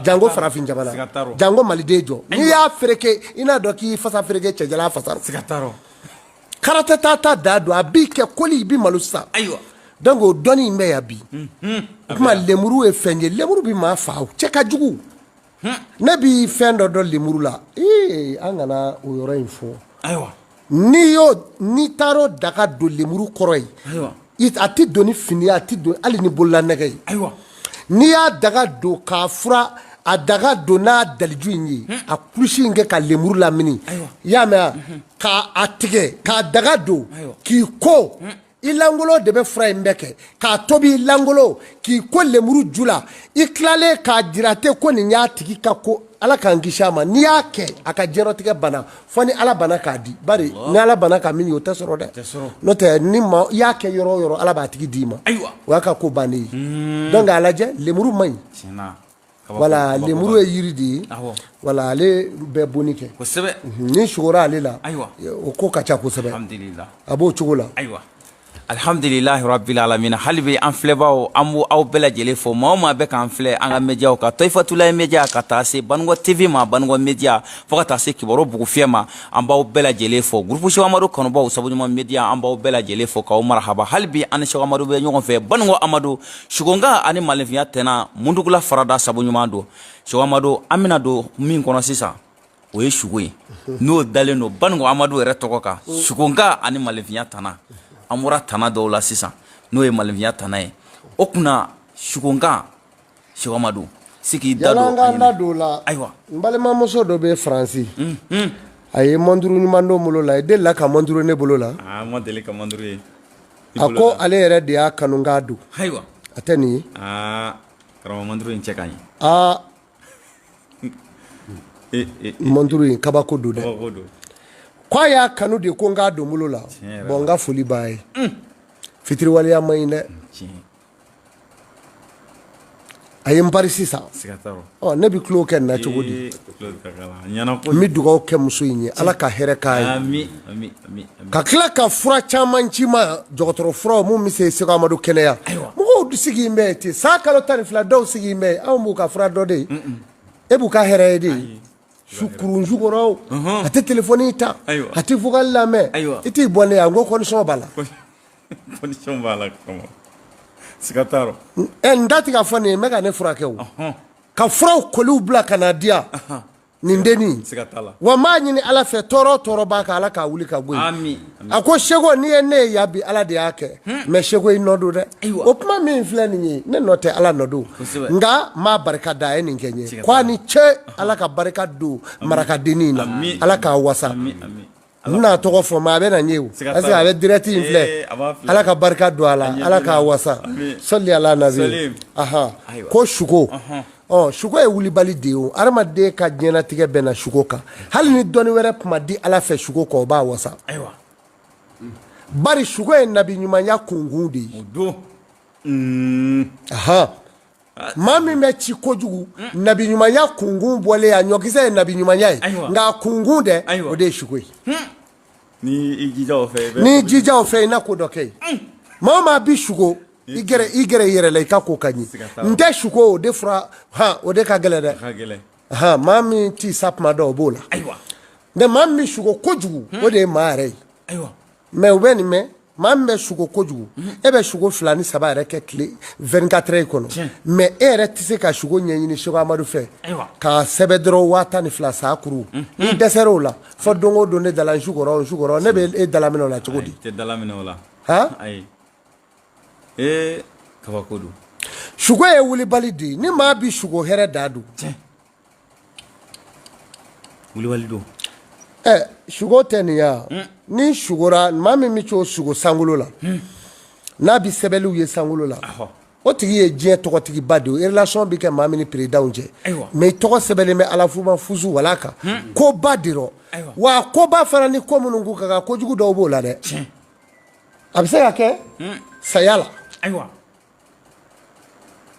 jango farafin jamana jango maliden jɔ n'i y'a fereke i n'a dɔn k'i fasa fereke cɛjala fasa rɔ karatɛ ta da don a b'i kɛ koli i bɛ malo sisan donc o dɔnni in bɛ yan bi o tuma lemuru ye fɛn ye lemuru bɛ maa fa o cɛ ka jugu ne bi fɛn dɔ dɔn lemuru la an kana o yɔrɔ in fɔ n'i taara o daga don lemuru kɔrɔ ye a tɛ don ni fini a tɛ don hali ni bolola nɛgɛ ye n'i y'a daga don k'a fura a daga don n'a daliju in ye a kulusi in kɛ ka lemuru lamini i y'a mɛn k'a tigɛ k'a daga don k'i ko i langolo de bɛ fura in bɛɛ kɛ k'a tobi i langolo k'i ko lemuru ju la i tilalen k'a jira te ko nin y'a tigi ka ko Ala k'an kisi a ma n'i y'a kɛ a ka diɲɛlatigɛ bana fo ni Ala bana k'a di bari ni Ala bana ka min ye o tɛ sɔrɔ dɛ n'o tɛ ni i y'a kɛ yɔrɔ o yɔrɔ Ala b'a tigi d'i ma o y'a ka ko bannen ye donc a lajɛ lemuru man ɲi wala lemuru ye yiri de ye wala ale bɛ bonni kɛ ni sugora ale la o ko ka ca kosɛbɛ a b'o cogo la alhamdulilahi rabbil alamin halibi an filɛbaw an b'u aw bɛɛ lajɛlen fo maa o maa bɛ k'an filɛ an ka médiaw kan Toyifatulaye média ka taa se Banugɔ TV ma Banugɔ média fo ka taa se Kibaru Bugufiyɛ ma an b'aw bɛɛ lajɛlen fo groupe Cheikh Amadu kanubaw Sabuɲuman média an b'aw bɛɛ lajɛlen fo k'aw marhaba halibi an ni Cheikh Amadu bɛ ɲɔgɔn fɛ Banugɔ Amadu Sugonga ani Malenfinya tɛna Mundugula farada Sabuɲuman don Cheikh Amadu an bɛna don min kɔnɔ sisan o ye sugo ye n'o dalen don Banugɔ Amadu yɛrɛ tɔgɔ kan Sugonga ani Malenfinya tana an bɔra tana dɔw la sisan n'o ye Malenfinya tana ye o kunna Sugonga Cheikh Amadu sigi da don ayiwa n balimamuso dɔ bɛ Faransi a ye manduru ɲuman dɔ bolo la i delila ka manduru ne bolo la ma deli ka manduru ye a ko ale yɛrɛ de y'a kanu k'a don ayiwa a tɛ nin ye karamɔgɔ manduru in cɛ ka ɲi manduru in kabako don dɛ k'a y'a kanu de ko n k'a don bolo la bon n ka foli b'a ye fitiriwaleya ma ɲi dɛ a ye n pari sisan ne bɛ tulo kɛ nin na cogo di n bɛ dugawu kɛ muso in ye Ala ka hɛrɛ k'a ye ka tila ka fura caman ci ma dɔgɔtɔrɔ furaw mun bɛ se Seko Amadu kɛnɛya mɔgɔw sigi yen bɛ ten san kalo 12 dɔw sigi yen bɛ anw b'u ka fura dɔ de e b'u ka hɛrɛ ye de kurun jukɔrɔ a tɛ telefɔni ta a tɛ vocal lamɛn i t'i bɔ ne yan n ko condition b'a la siga t'a rɔ n da tɛ ka fɔ nin ye n bɛ ka ne furakɛ o ka furaw koliw bila ka na di yan nin dennin wa n b'a ɲini Ala fɛ tɔɔrɔ o tɔɔrɔ b'a kan Ala k'a wuli ka bɔ yen a ko Seko n'i ye ne ye yan bi Ala de y'a kɛ mais Seko i nɔ don dɛ o kuma min filɛ nin ye ne nɔ tɛ Ala nɔ don nka n b'a barika da a ye nin kɛ n ye k'a ni ce Ala ka barika don marakadennin in na Ala k'a wasa n bɛna tɔgɔ fɔ mais a bɛ na n ye o parce que a bɛ direct in filɛ Ala ka barika don a la Ala k'a wasa sɔli ala nabi ko Sugo Sugo ye wulibali de ye o adamaden ka diɲɛlatigɛ bɛɛ na Sugo kan hali ni dɔnni wɛrɛ tuma di Ala fɛ Sugo kɔ o b'a wasa bari Sugo ye nabi ɲumanya kunkun de ye maa min bɛ ci kojugu nabi ɲumanya kunkun bɔlen a ɲɔkisɛ ye nabi ɲumanya ye nka a kunkun dɛ o de ye suko ye ni i jija o fɛ ni jija o fɛ i na ko dɔ kɛ ye maa o maa bi suko i gɛrɛ i yɛrɛ la i ka ko ka ɲi n tɛ suko o de fura o de ka gɛlɛn dɛ maa min t'i sa tuma dɔ o b'o la mais maa min bɛ suko kojugu o de ye maa yɛrɛ ye mais u bɛ nin mɛn maa min bɛ suko kojugu e bɛ suko 2 ni 3 yɛrɛ kɛ tile 24 heures kɔnɔ mais e yɛrɛ tɛ se ka suko ɲɛɲini Seku Amadu fɛ k'a sɛbɛn dɔrɔn 12 saa kuru i dɛsɛra o la fɔ don o don ne dala n su kɔrɔ ne bɛ e dala minɛ o la cogo di tɛ dala minɛ o la ayi kabako don suko ye wulibali de ye ni maa bi suko hɛrɛ da don wulibali don suko tɛ nin ya ni sugora maa min bɛ c'o sugo sankolo la n'a bi sɛbɛnliw ye sankolo la o tigi ye diɲɛ tɔgɔtigiba de ye relation bɛ kɛ maa min ni peredanw cɛ mais i tɔgɔ sɛbɛnlen bɛ alafuma fusu wala kan koba de rɔ wa koba fana ni ko minnu k'u ka kan kojugu dɔw b'o la dɛ a bɛ se ka kɛ saya la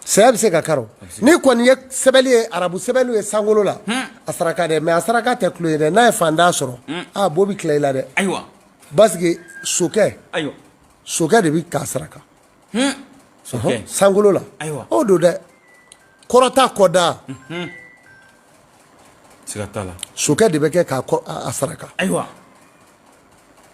saya bɛ se ka karo ni kɔni ye sɛbɛnli ye arabu sɛbɛnliw ye sankolo la a saraka dɛ mais a saraka tɛ tulo ye dɛ n'a ye fantan sɔrɔ bo bɛ tila i la dɛ parce que sokɛ de bɛ k'a saraka sankolo la o don dɛ kɔrɔta kɔda siga t'a la sokɛ de bɛ kɛ k'a saraka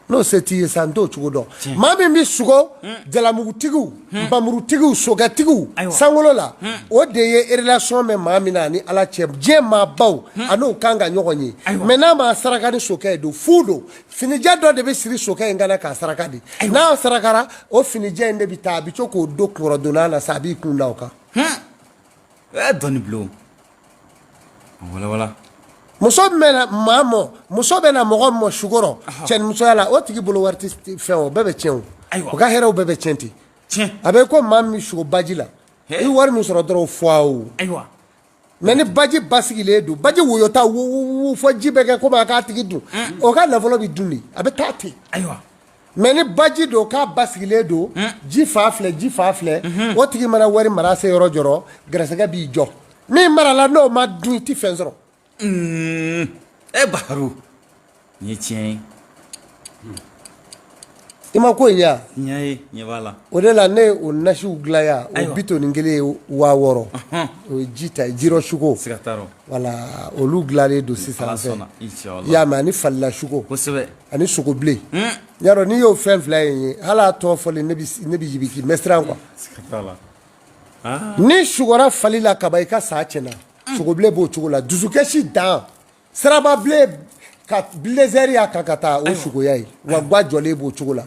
n'o se t'i ye sa n t'o cogo dɔn maa min bɛ sugo jalamugutigiw npamurutigiw sokɛtigiw sankolo la o de ye relation bɛ maa min na ani ala cɛ diɲɛ maabaw a n'o kan ka ɲɔgɔn ye mais n'a ma saraka ni sokɛ ye don fu don finijɛ dɔ de bɛ siri sokɛ in kan k'a saraka di n'a sarakara o finijɛ in de bɛ taa a bɛ to k'o don kungɔrɔdonna na sa a b'i kun da o kan dɔnni bulon wala muso bɛna maa mɔ muso bɛna mɔgɔ mɔ sukɔrɔ cɛnimusoya la o tigi bolo wari tɛ fɛn o bɛɛ bɛ tiɲɛ o ka hɛrɛw bɛɛ bɛ tiɲɛ ten a bɛ ko maa min sugo baji la i wari min sɔrɔ dɔrɔn fɔ o mais ni baji basigilen don baji woyota wu fɔ ji bɛ kɛ komi a k'a tigi dun o ka nafolo bɛ dun de a bɛ taa ten mais ni baji don k'a basigilen don ji fa filɛ o tigi mana wari mara se yɔrɔ jɔrɔ gɛrɛsɛgɛ b'i jɔ min marala n'o ma dun i tɛ fɛn sɔrɔ Baharu ni ye tiɲɛ ye i ma ko in ya ɲɛ b'a la o de la ne o nasiw dilan ya o bitoni kelen ye 6000 o ye ji ta jirɔ suko siga t'a rɔ wala olu dilanlen don sisan fɛ i y'a mɛn ani falila suko kosɛbɛ ani sogobilen y'a dɔn n'i y'o fɛn fila ye hali a tɔ fɔlen ne bɛ jibiki mɛsiran quoi siga t'a la ni sugora falila kaba i ka sa tiɲɛna sogobilen b'o cogo la dusukɛsi dan sirababilen ka bilezɛri y'a kan ka taa o sugoya ye wa gwa jɔlen b'o cogo la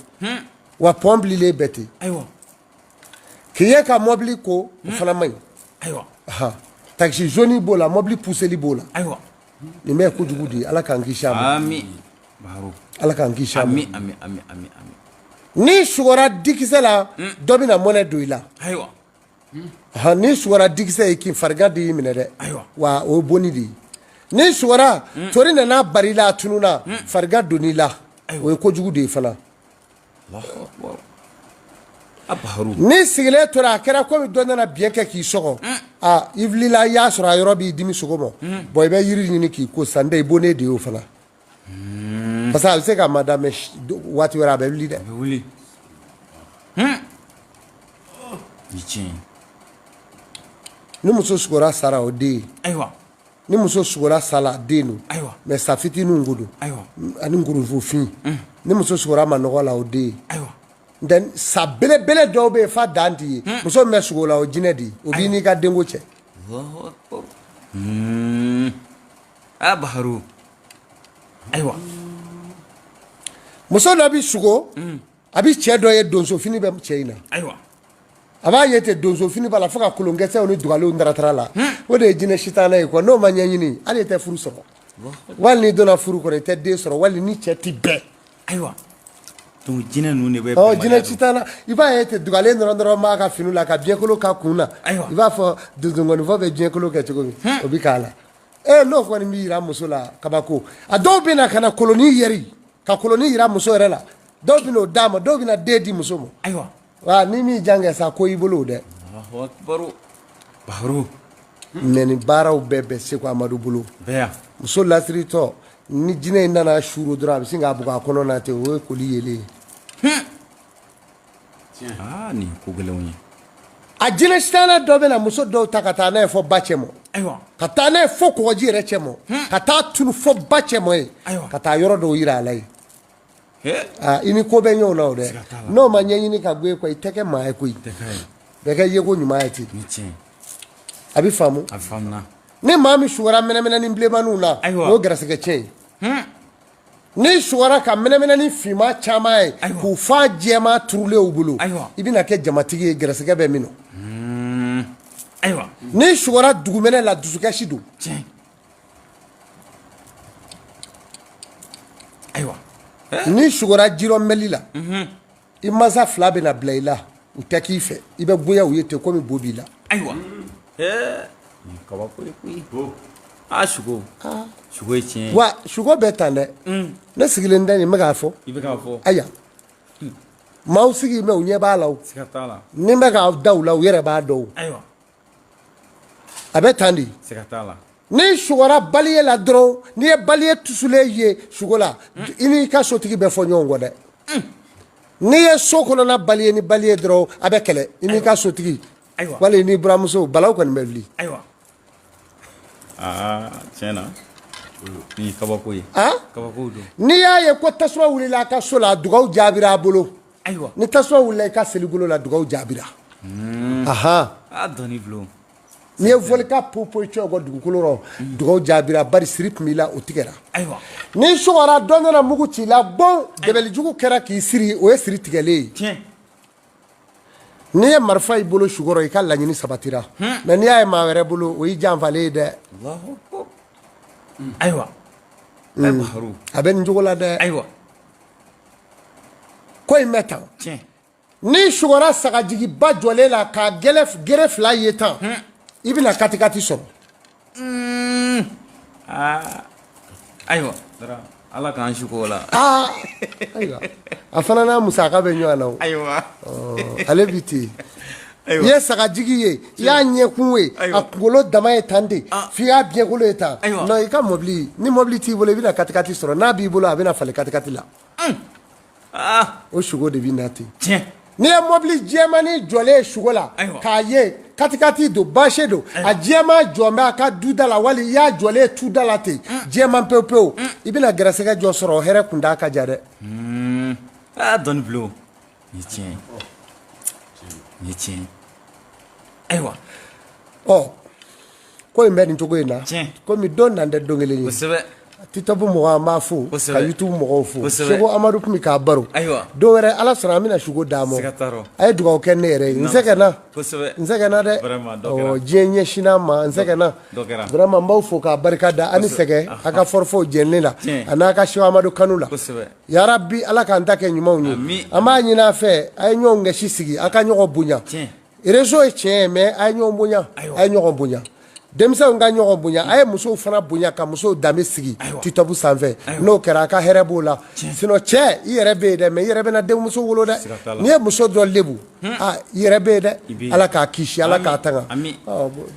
wa pɔn bililen bɛɛ ten k'i ye ka mɔbili ko o fana man ɲi takisi jaune b'o la mɔbili puseli b'o la nin bɛɛ ye kojugu de ye ala k'an kisi a ma ala k'an kisi a ma ni sugora dikisɛ la dɔ bɛna mɔnɛ don i la ni sugora dikisɛ ye kin farigan de y'i minɛ dɛ wa o ye bonni de ye ni sugora tori nana bari la a tununa farigan donn'i la o ye kojugu de ye fana ni sigilen tora a kɛra komi dɔ nana biɲɛ kɛ k'i sɔgɔ i wulila i y'a sɔrɔ a yɔrɔ b'i dimi sogo ma bon i bɛ yiri ɲini k'i ko san dɛ i bonne de y'o fana parce que a bɛ se ka mada mɛ waati wɛrɛ a bɛ wuli dɛ ni muso sugora sara o den ye ni muso sugora sala den don mais sa fitininw ko don ani nkurunfofin ni muso sugora manɔgɔ la o den ye ntɛ sa belebele dɔw bɛ yen f'a dan t'i ye muso min bɛ sugo la o jinɛ de ye o b'i n'i ka denko cɛ Baharu muso dɔ bɛ sugo a bɛ cɛ dɔ ye donsofini bɛ cɛ in na a b'a ye ten donsofini b'a la fo ka kolonkɛsɛw ni dugalew daratara la o de ye jinɛ sitana ye quoi n'o ma ɲɛɲini hali i tɛ furu sɔrɔ wali n'i donna furu kɔnɔ i tɛ den sɔrɔ wali ni cɛ ti bɛn donc jinɛ ninnu de bɛ jinɛ sitana i b'a ye ten dugalen dɔrɔn b'a ka fini la ka biɲɛkolo k'a kun na i b'a fɔ donsongonifɔ bɛ biɲɛkolo kɛ cogo min o bɛ k'a la n'o kɔni bɛ yira muso la kabako a dɔw bɛ na ka na koloni yɛri ka koloni yira muso yɛrɛ la dɔw bɛ n'o d'a ma dɔw bɛ na den di muso ma wa ni min jan kɛ sa ko i bolo o dɛ Bahru. Mais ni baaraw bɛɛ bɛ Seku Amadu bolo. Bɛɛ. Muso lasiritɔ ni jinɛ in nana suru dɔrɔn a bɛ sin k'a bugɔ a kɔnɔ na ten o ye koli yelen ye. Nin ko gɛlɛnw ye. A jinɛ sitanɛ dɔ bɛ na muso dɔw ta ka taa n'a ye fɔ ba cɛ ma. Ayiwa. Ka taa n'a ye fɔ kɔgɔji yɛrɛ cɛ ma. Ka taa tunu fɔ ba cɛ ma ye. Ayiwa. Ka taa yɔrɔ dɔw yira a la ye. I ni ko bɛ ɲɔgɔn na o dɛ. N'o ma ɲɛɲini ka bɔ ye koyi i tɛ kɛ maa ye koyi. Bɛɛ kɛ yeko ɲuman ye ten. Ni tiɲɛ. A bɛ faamu. A bɛ faamuna. Ni maa min sugara mɛnɛmɛnɛni bilenmaninw na. Ayiwa. O garisigɛ tiɲɛ ye. Ni sugara ka mɛnɛmɛnɛni finman caman ye. K'u fa jɛman turulen u bolo. Ayiwa. I bɛna kɛ jamatigi ye garisigɛ bɛ min na. Ayiwa. Ni sugara dugumɛnɛ la dusukasi don. Tiɲɛ. Ayiwa. Ni sugara jirɔnmɛli la. I mansa fila bɛna bila i la u tɛ k'i fɛ i bɛ goya u ye ten komi bo b'i la. Ayiwa. Kabako ye koyi. Sugo. Sugo ye tiɲɛ ye. Wa sugo bɛ tan dɛ. Ne sigilen tɛ nin n bɛ k'a fɔ. I bɛ k'a fɔ. Aya. Maaw sigi mɛ u ɲɛ b'a la o. Siga t'a la. Ni n bɛ k'aw da u la u yɛrɛ b'a dɔn o. Ayiwa. A bɛ tan de. Siga t'a la. Ni sugara baliye la dɔrɔn n'i ye baliye tusulen ye sugo la i n'i ka sotigi bɛ fɔ ɲɔgɔn kɔ dɛ. N'i ye so kɔnɔna baliye ni baliye dɔrɔn a bɛ kɛlɛ i n'i ka sotigi. Ayiwa. Wali n'i buramuso balaw kɔni bɛ wuli. Ayiwa. Tiɲɛ na. Nin ye kabako ye. Kabako don. N'i y'a ye ko tasuma wulila a ka so la dugawu jaabira a bolo. Ayiwa. Ni tasuma wulila i ka seligolo la dugawu jaabira. Dɔnni bulon. N'i ye volcan poyi cɛ o ka dugukolo rɔ dugawu jaabira bari siri tun b'i la o tigɛra. Ayiwa. N'i sɔgɔra dɔ nana mugu ci la bon dɛbɛlijugu kɛra k'i siri o ye siri tigɛlen ye. Tiɲɛ. N'i ye marifa i bolo sugɔrɔ i ka laɲini sabatira. Mais n'i y'a ye maa wɛrɛ bolo o y'i janfalen ye dɛ. Ayiwa. Baharu. A bɛ nin cogo la dɛ. Ayiwa. Ko in bɛ tan. Tiɲɛ. N'i sugɔra sagajigiba jɔlen la k'a gere fila ye tan i bɛna katikati sɔrɔ. Ayiwa. Ala k'an sugo la. Ayiwa. A fana n'a musaka bɛ ɲɔgɔn na o. Ayiwa. Ale bi ten. I ye sagajigi ye i y'a ɲɛkun ye a kunkolo dama ye tan de f'i y'a biɲɛkolo ye tan. Non i ka mɔbili ni mɔbili t'i bolo i bɛna katikati sɔrɔ n'a b'i bolo a bɛna falen katikati la. O sugo de bɛ na ten. Tiɲɛ. N'i ye mɔbili jɛmani jɔlen ye sugo la k'a ye katikati don bâché don a jɛman jɔn bɛ a ka duda la wali i y'a jɔlen tuda la ten jɛman pewu pewu i bɛna gɛrɛsɛgɛ jɔ sɔrɔ hɛrɛ kun t'a ka ja dɛ. Dɔnni bulon. Nin ye tiɲɛ ye. Nin ye tiɲɛ ye. Ayiwa. Ko in bɛ nin cogo in na. Tiɲɛ. Komi don nan tɛ don kelen ye. Kosɛbɛ. Titabu mɔgɔ an b'a fo ka YouTube mɔgɔw fo. Seko Amadu tun bɛ k'a baro. Ayiwa. Don wɛrɛ Ala sɔnna an bɛna sugo d'a ma. Siga t'a rɔ. A ye dugawu kɛ ne yɛrɛ ye n sɛgɛnna. Kosɛbɛ. N sɛgɛnna dɛ. Vraiment dɔ kɛra. Diɲɛ ɲɛsinna ma n sɛgɛnna. Dɔ kɛra. Vraiment n b'aw fo k'a barika da a ni sɛgɛn a ka forfait jɛnlen la a n'a ka Seko Amadu kanu la. Kosɛbɛ. Yarabi Ala k'an ta kɛ ɲumanw ye. Ami. An b'a ɲini a fɛ a ye ɲɔgɔn gɛsi sigi a ka ɲɔgɔn bonya. Tiɲɛ. Réseau ye tiɲɛ ye mais a ye ɲɔgɔn bonya. A ye ɲɔgɔn bonya. Denmisɛnw ka ɲɔgɔn bonya a ye musow fana bonya ka musow danbe sigi titabu sanfɛ n'o kɛra a ka hɛrɛ b'o la sinon cɛ i yɛrɛ bɛ yen dɛ mais i yɛrɛ bɛna denmuso wolo dɛ n'i ye muso dɔ lebu i yɛrɛ bɛ yen dɛ Ala k'a kisi Ala k'a tanga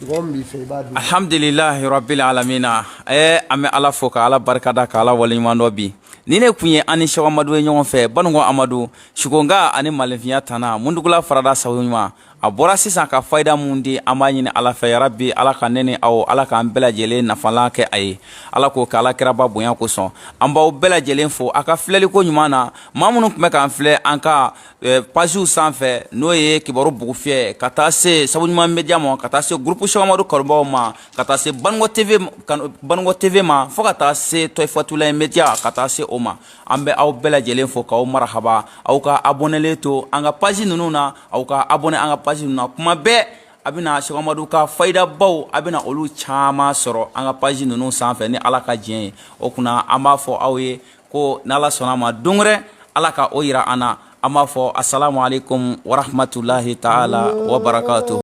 dugawu min b'i fɛ i b'a dun. Alhamdulilahi rabbil alamina an bɛ Ala fo ka Ala barikada ka Ala waleɲuman dɔ bi ni ne kun ye an ni Seko Amadu ye ɲɔgɔn fɛ Banugo Amadu Sugonga ani Malenfinya Tana Mundugula Farada sago ɲuman a bɔra sisan ka fayida mun di an b'a ɲini Ala fɛ yarabi Ala ka ne ni aw Ala k'an bɛɛ lajɛlen nafalan kɛ a ye Ala k'o kɛ Alakiraba bonya kosɔn an b'aw bɛɛ lajɛlen fo a ka filɛliko ɲuman na maa minnu tun bɛ k'an filɛ an ka pajiw sanfɛ n'o ye Kibaru Bugufiyɛ ka taa se Sabu Ɲuman Media ma ka taa se groupe Seko Amadu kanubaw ma ka taa se Banugo TV ma fo ka taa se Toyifatulaye Media ka taa se o ma an bɛ aw bɛɛ lajɛlen fo k'aw marahaba aw ka abonnelen to an ka page ninnu na aw ka abonné an ka page ninnu na kuma bɛɛ a bɛna Seko Amadu ka fayidabaw a bɛna olu caman sɔrɔ an ka page ninnu sanfɛ ni Ala ka diɲɛ ye o kunna an b'a fɔ aw ye ko n'Ala sɔnna ma don wɛrɛ Ala ka o yira an na an b'a fɔ assalamu alaikum wa rahmatulahi ta'ala wa barakatuh.